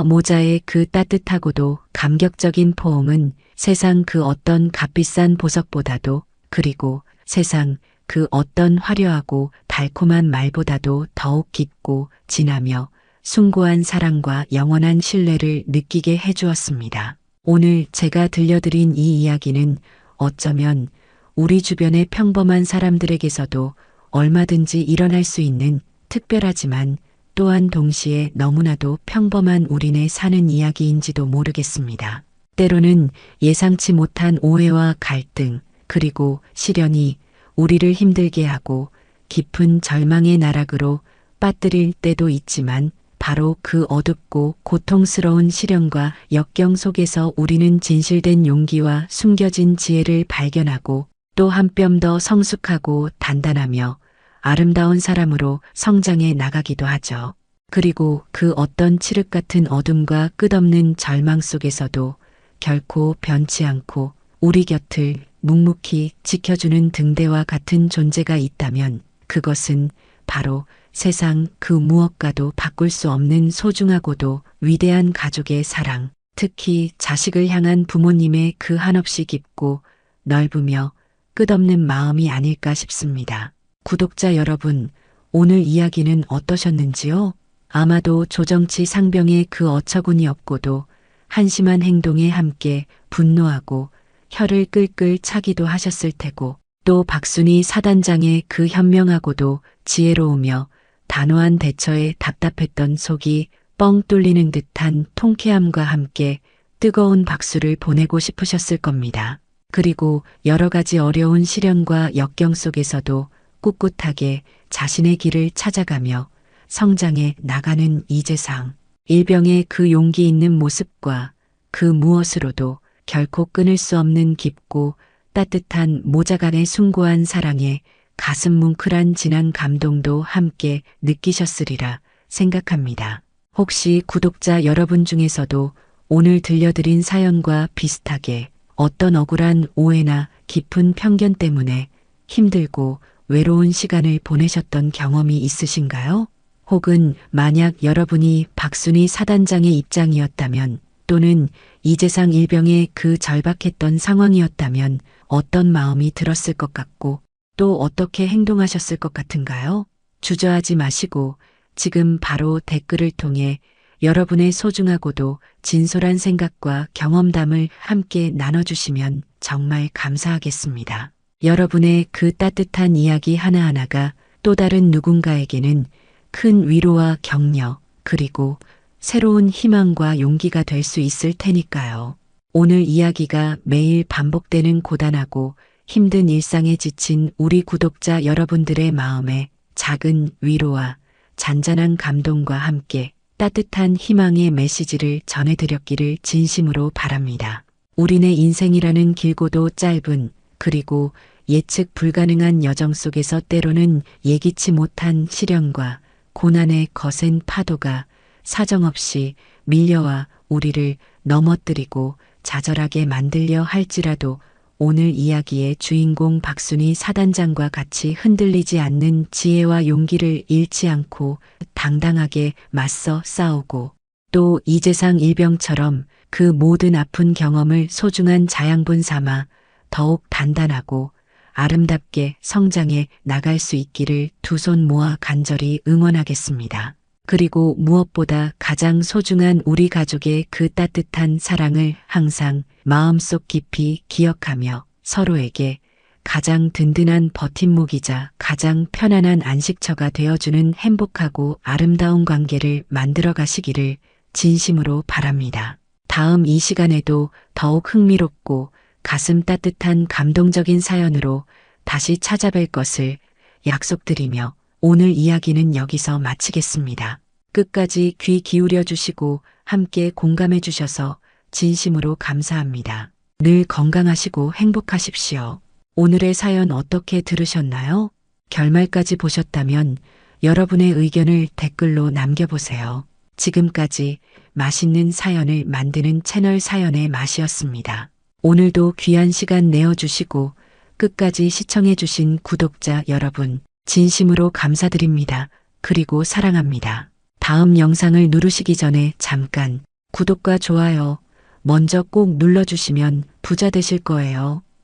모자의 그 따뜻하고도 감격적인 포옹은 세상 그 어떤 값비싼 보석보다도 그리고 세상 그 어떤 화려하고 달콤한 말보다도 더욱 깊고 진하며 숭고한 사랑과 영원한 신뢰를 느끼게 해주었습니다. 오늘 제가 들려드린 이 이야기는 어쩌면 우리 주변의 평범한 사람들에게서도 얼마든지 일어날 수 있는 특별하지만 또한 동시에 너무나도 평범한 우리네 사는 이야기인지도 모르겠습니다. 때로는 예상치 못한 오해와 갈등, 그리고 시련이 우리를 힘들게 하고 깊은 절망의 나락으로 빠뜨릴 때도 있지만 바로 그 어둡고 고통스러운 시련과 역경 속에서 우리는 진실된 용기와 숨겨진 지혜를 발견하고 또 한 뼘 더 성숙하고 단단하며 아름다운 사람으로 성장해 나가기도 하죠. 그리고 그 어떤 칠흑 같은 어둠과 끝없는 절망 속에서도 결코 변치 않고 우리 곁을 묵묵히 지켜주는 등대와 같은 존재가 있다면 그것은 바로 세상 그 무엇과도 바꿀 수 없는 소중하고도 위대한 가족의 사랑, 특히 자식을 향한 부모님의 그 한없이 깊고 넓으며 끝없는 마음이 아닐까 싶습니다. 구독자 여러분, 오늘 이야기는 어떠셨는지요? 아마도 조정치 상병의 그 어처구니 없고도 한심한 행동에 함께 분노하고 혀를 끌끌 차기도 하셨을 테고 또 박순희 사단장의 그 현명하고도 지혜로우며 단호한 대처에 답답했던 속이 뻥 뚫리는 듯한 통쾌함과 함께 뜨거운 박수를 보내고 싶으셨을 겁니다. 그리고 여러 가지 어려운 시련과 역경 속에서도 꿋꿋하게 자신의 길을 찾아가며 성장해 나가는 이재상. 일병의 그 용기 있는 모습과 그 무엇으로도 결코 끊을 수 없는 깊고 따뜻한 모자간의 숭고한 사랑에 가슴 뭉클한 진한 감동도 함께 느끼셨으리라 생각합니다. 혹시 구독자 여러분 중에서도 오늘 들려드린 사연과 비슷하게 어떤 억울한 오해나 깊은 편견 때문에 힘들고 외로운 시간을 보내셨던 경험이 있으신가요? 혹은 만약 여러분이 박순희 사단장의 입장이었다면 또는 이재상 일병의 그 절박했던 상황이었다면 어떤 마음이 들었을 것 같고 또 어떻게 행동하셨을 것 같은가요? 주저하지 마시고 지금 바로 댓글을 통해 여러분의 소중하고도 진솔한 생각과 경험담을 함께 나눠주시면 정말 감사하겠습니다. 여러분의 그 따뜻한 이야기 하나하나가 또 다른 누군가에게는 큰 위로와 격려, 그리고 새로운 희망과 용기가 될 수 있을 테니까요. 오늘 이야기가 매일 반복되는 고단하고 힘든 일상에 지친 우리 구독자 여러분들의 마음에 작은 위로와 잔잔한 감동과 함께 따뜻한 희망의 메시지를 전해드렸기를 진심으로 바랍니다. 우리네 인생이라는 길고도 짧은 그리고 예측 불가능한 여정 속에서 때로는 예기치 못한 시련과 고난의 거센 파도가 사정없이 밀려와 우리를 넘어뜨리고 좌절하게 만들려 할지라도 오늘 이야기의 주인공 박순희 사단장과 같이 흔들리지 않는 지혜와 용기를 잃지 않고 당당하게 맞서 싸우고 또 이재상 일병처럼 그 모든 아픈 경험을 소중한 자양분 삼아 더욱 단단하고 아름답게 성장해 나갈 수 있기를 두 손 모아 간절히 응원하겠습니다. 그리고 무엇보다 가장 소중한 우리 가족의 그 따뜻한 사랑을 항상 마음속 깊이 기억하며 서로에게 가장 든든한 버팀목이자 가장 편안한 안식처가 되어주는 행복하고 아름다운 관계를 만들어 가시기를 진심으로 바랍니다. 다음 이 시간에도 더욱 흥미롭고 가슴 따뜻한 감동적인 사연으로 다시 찾아뵐 것을 약속드리며 오늘 이야기는 여기서 마치겠습니다. 끝까지 귀 기울여 주시고 함께 공감해 주셔서 진심으로 감사합니다. 늘 건강하시고 행복하십시오. 오늘의 사연 어떻게 들으셨나요? 결말까지 보셨다면 여러분의 의견을 댓글로 남겨보세요. 지금까지 맛있는 사연을 만드는 채널 사연의 맛이었습니다. 오늘도 귀한 시간 내어주시고 끝까지 시청해주신 구독자 여러분, 진심으로 감사드립니다. 그리고 사랑합니다. 다음 영상을 누르시기 전에 잠깐 구독과 좋아요 먼저 꼭 눌러주시면 부자 되실 거예요.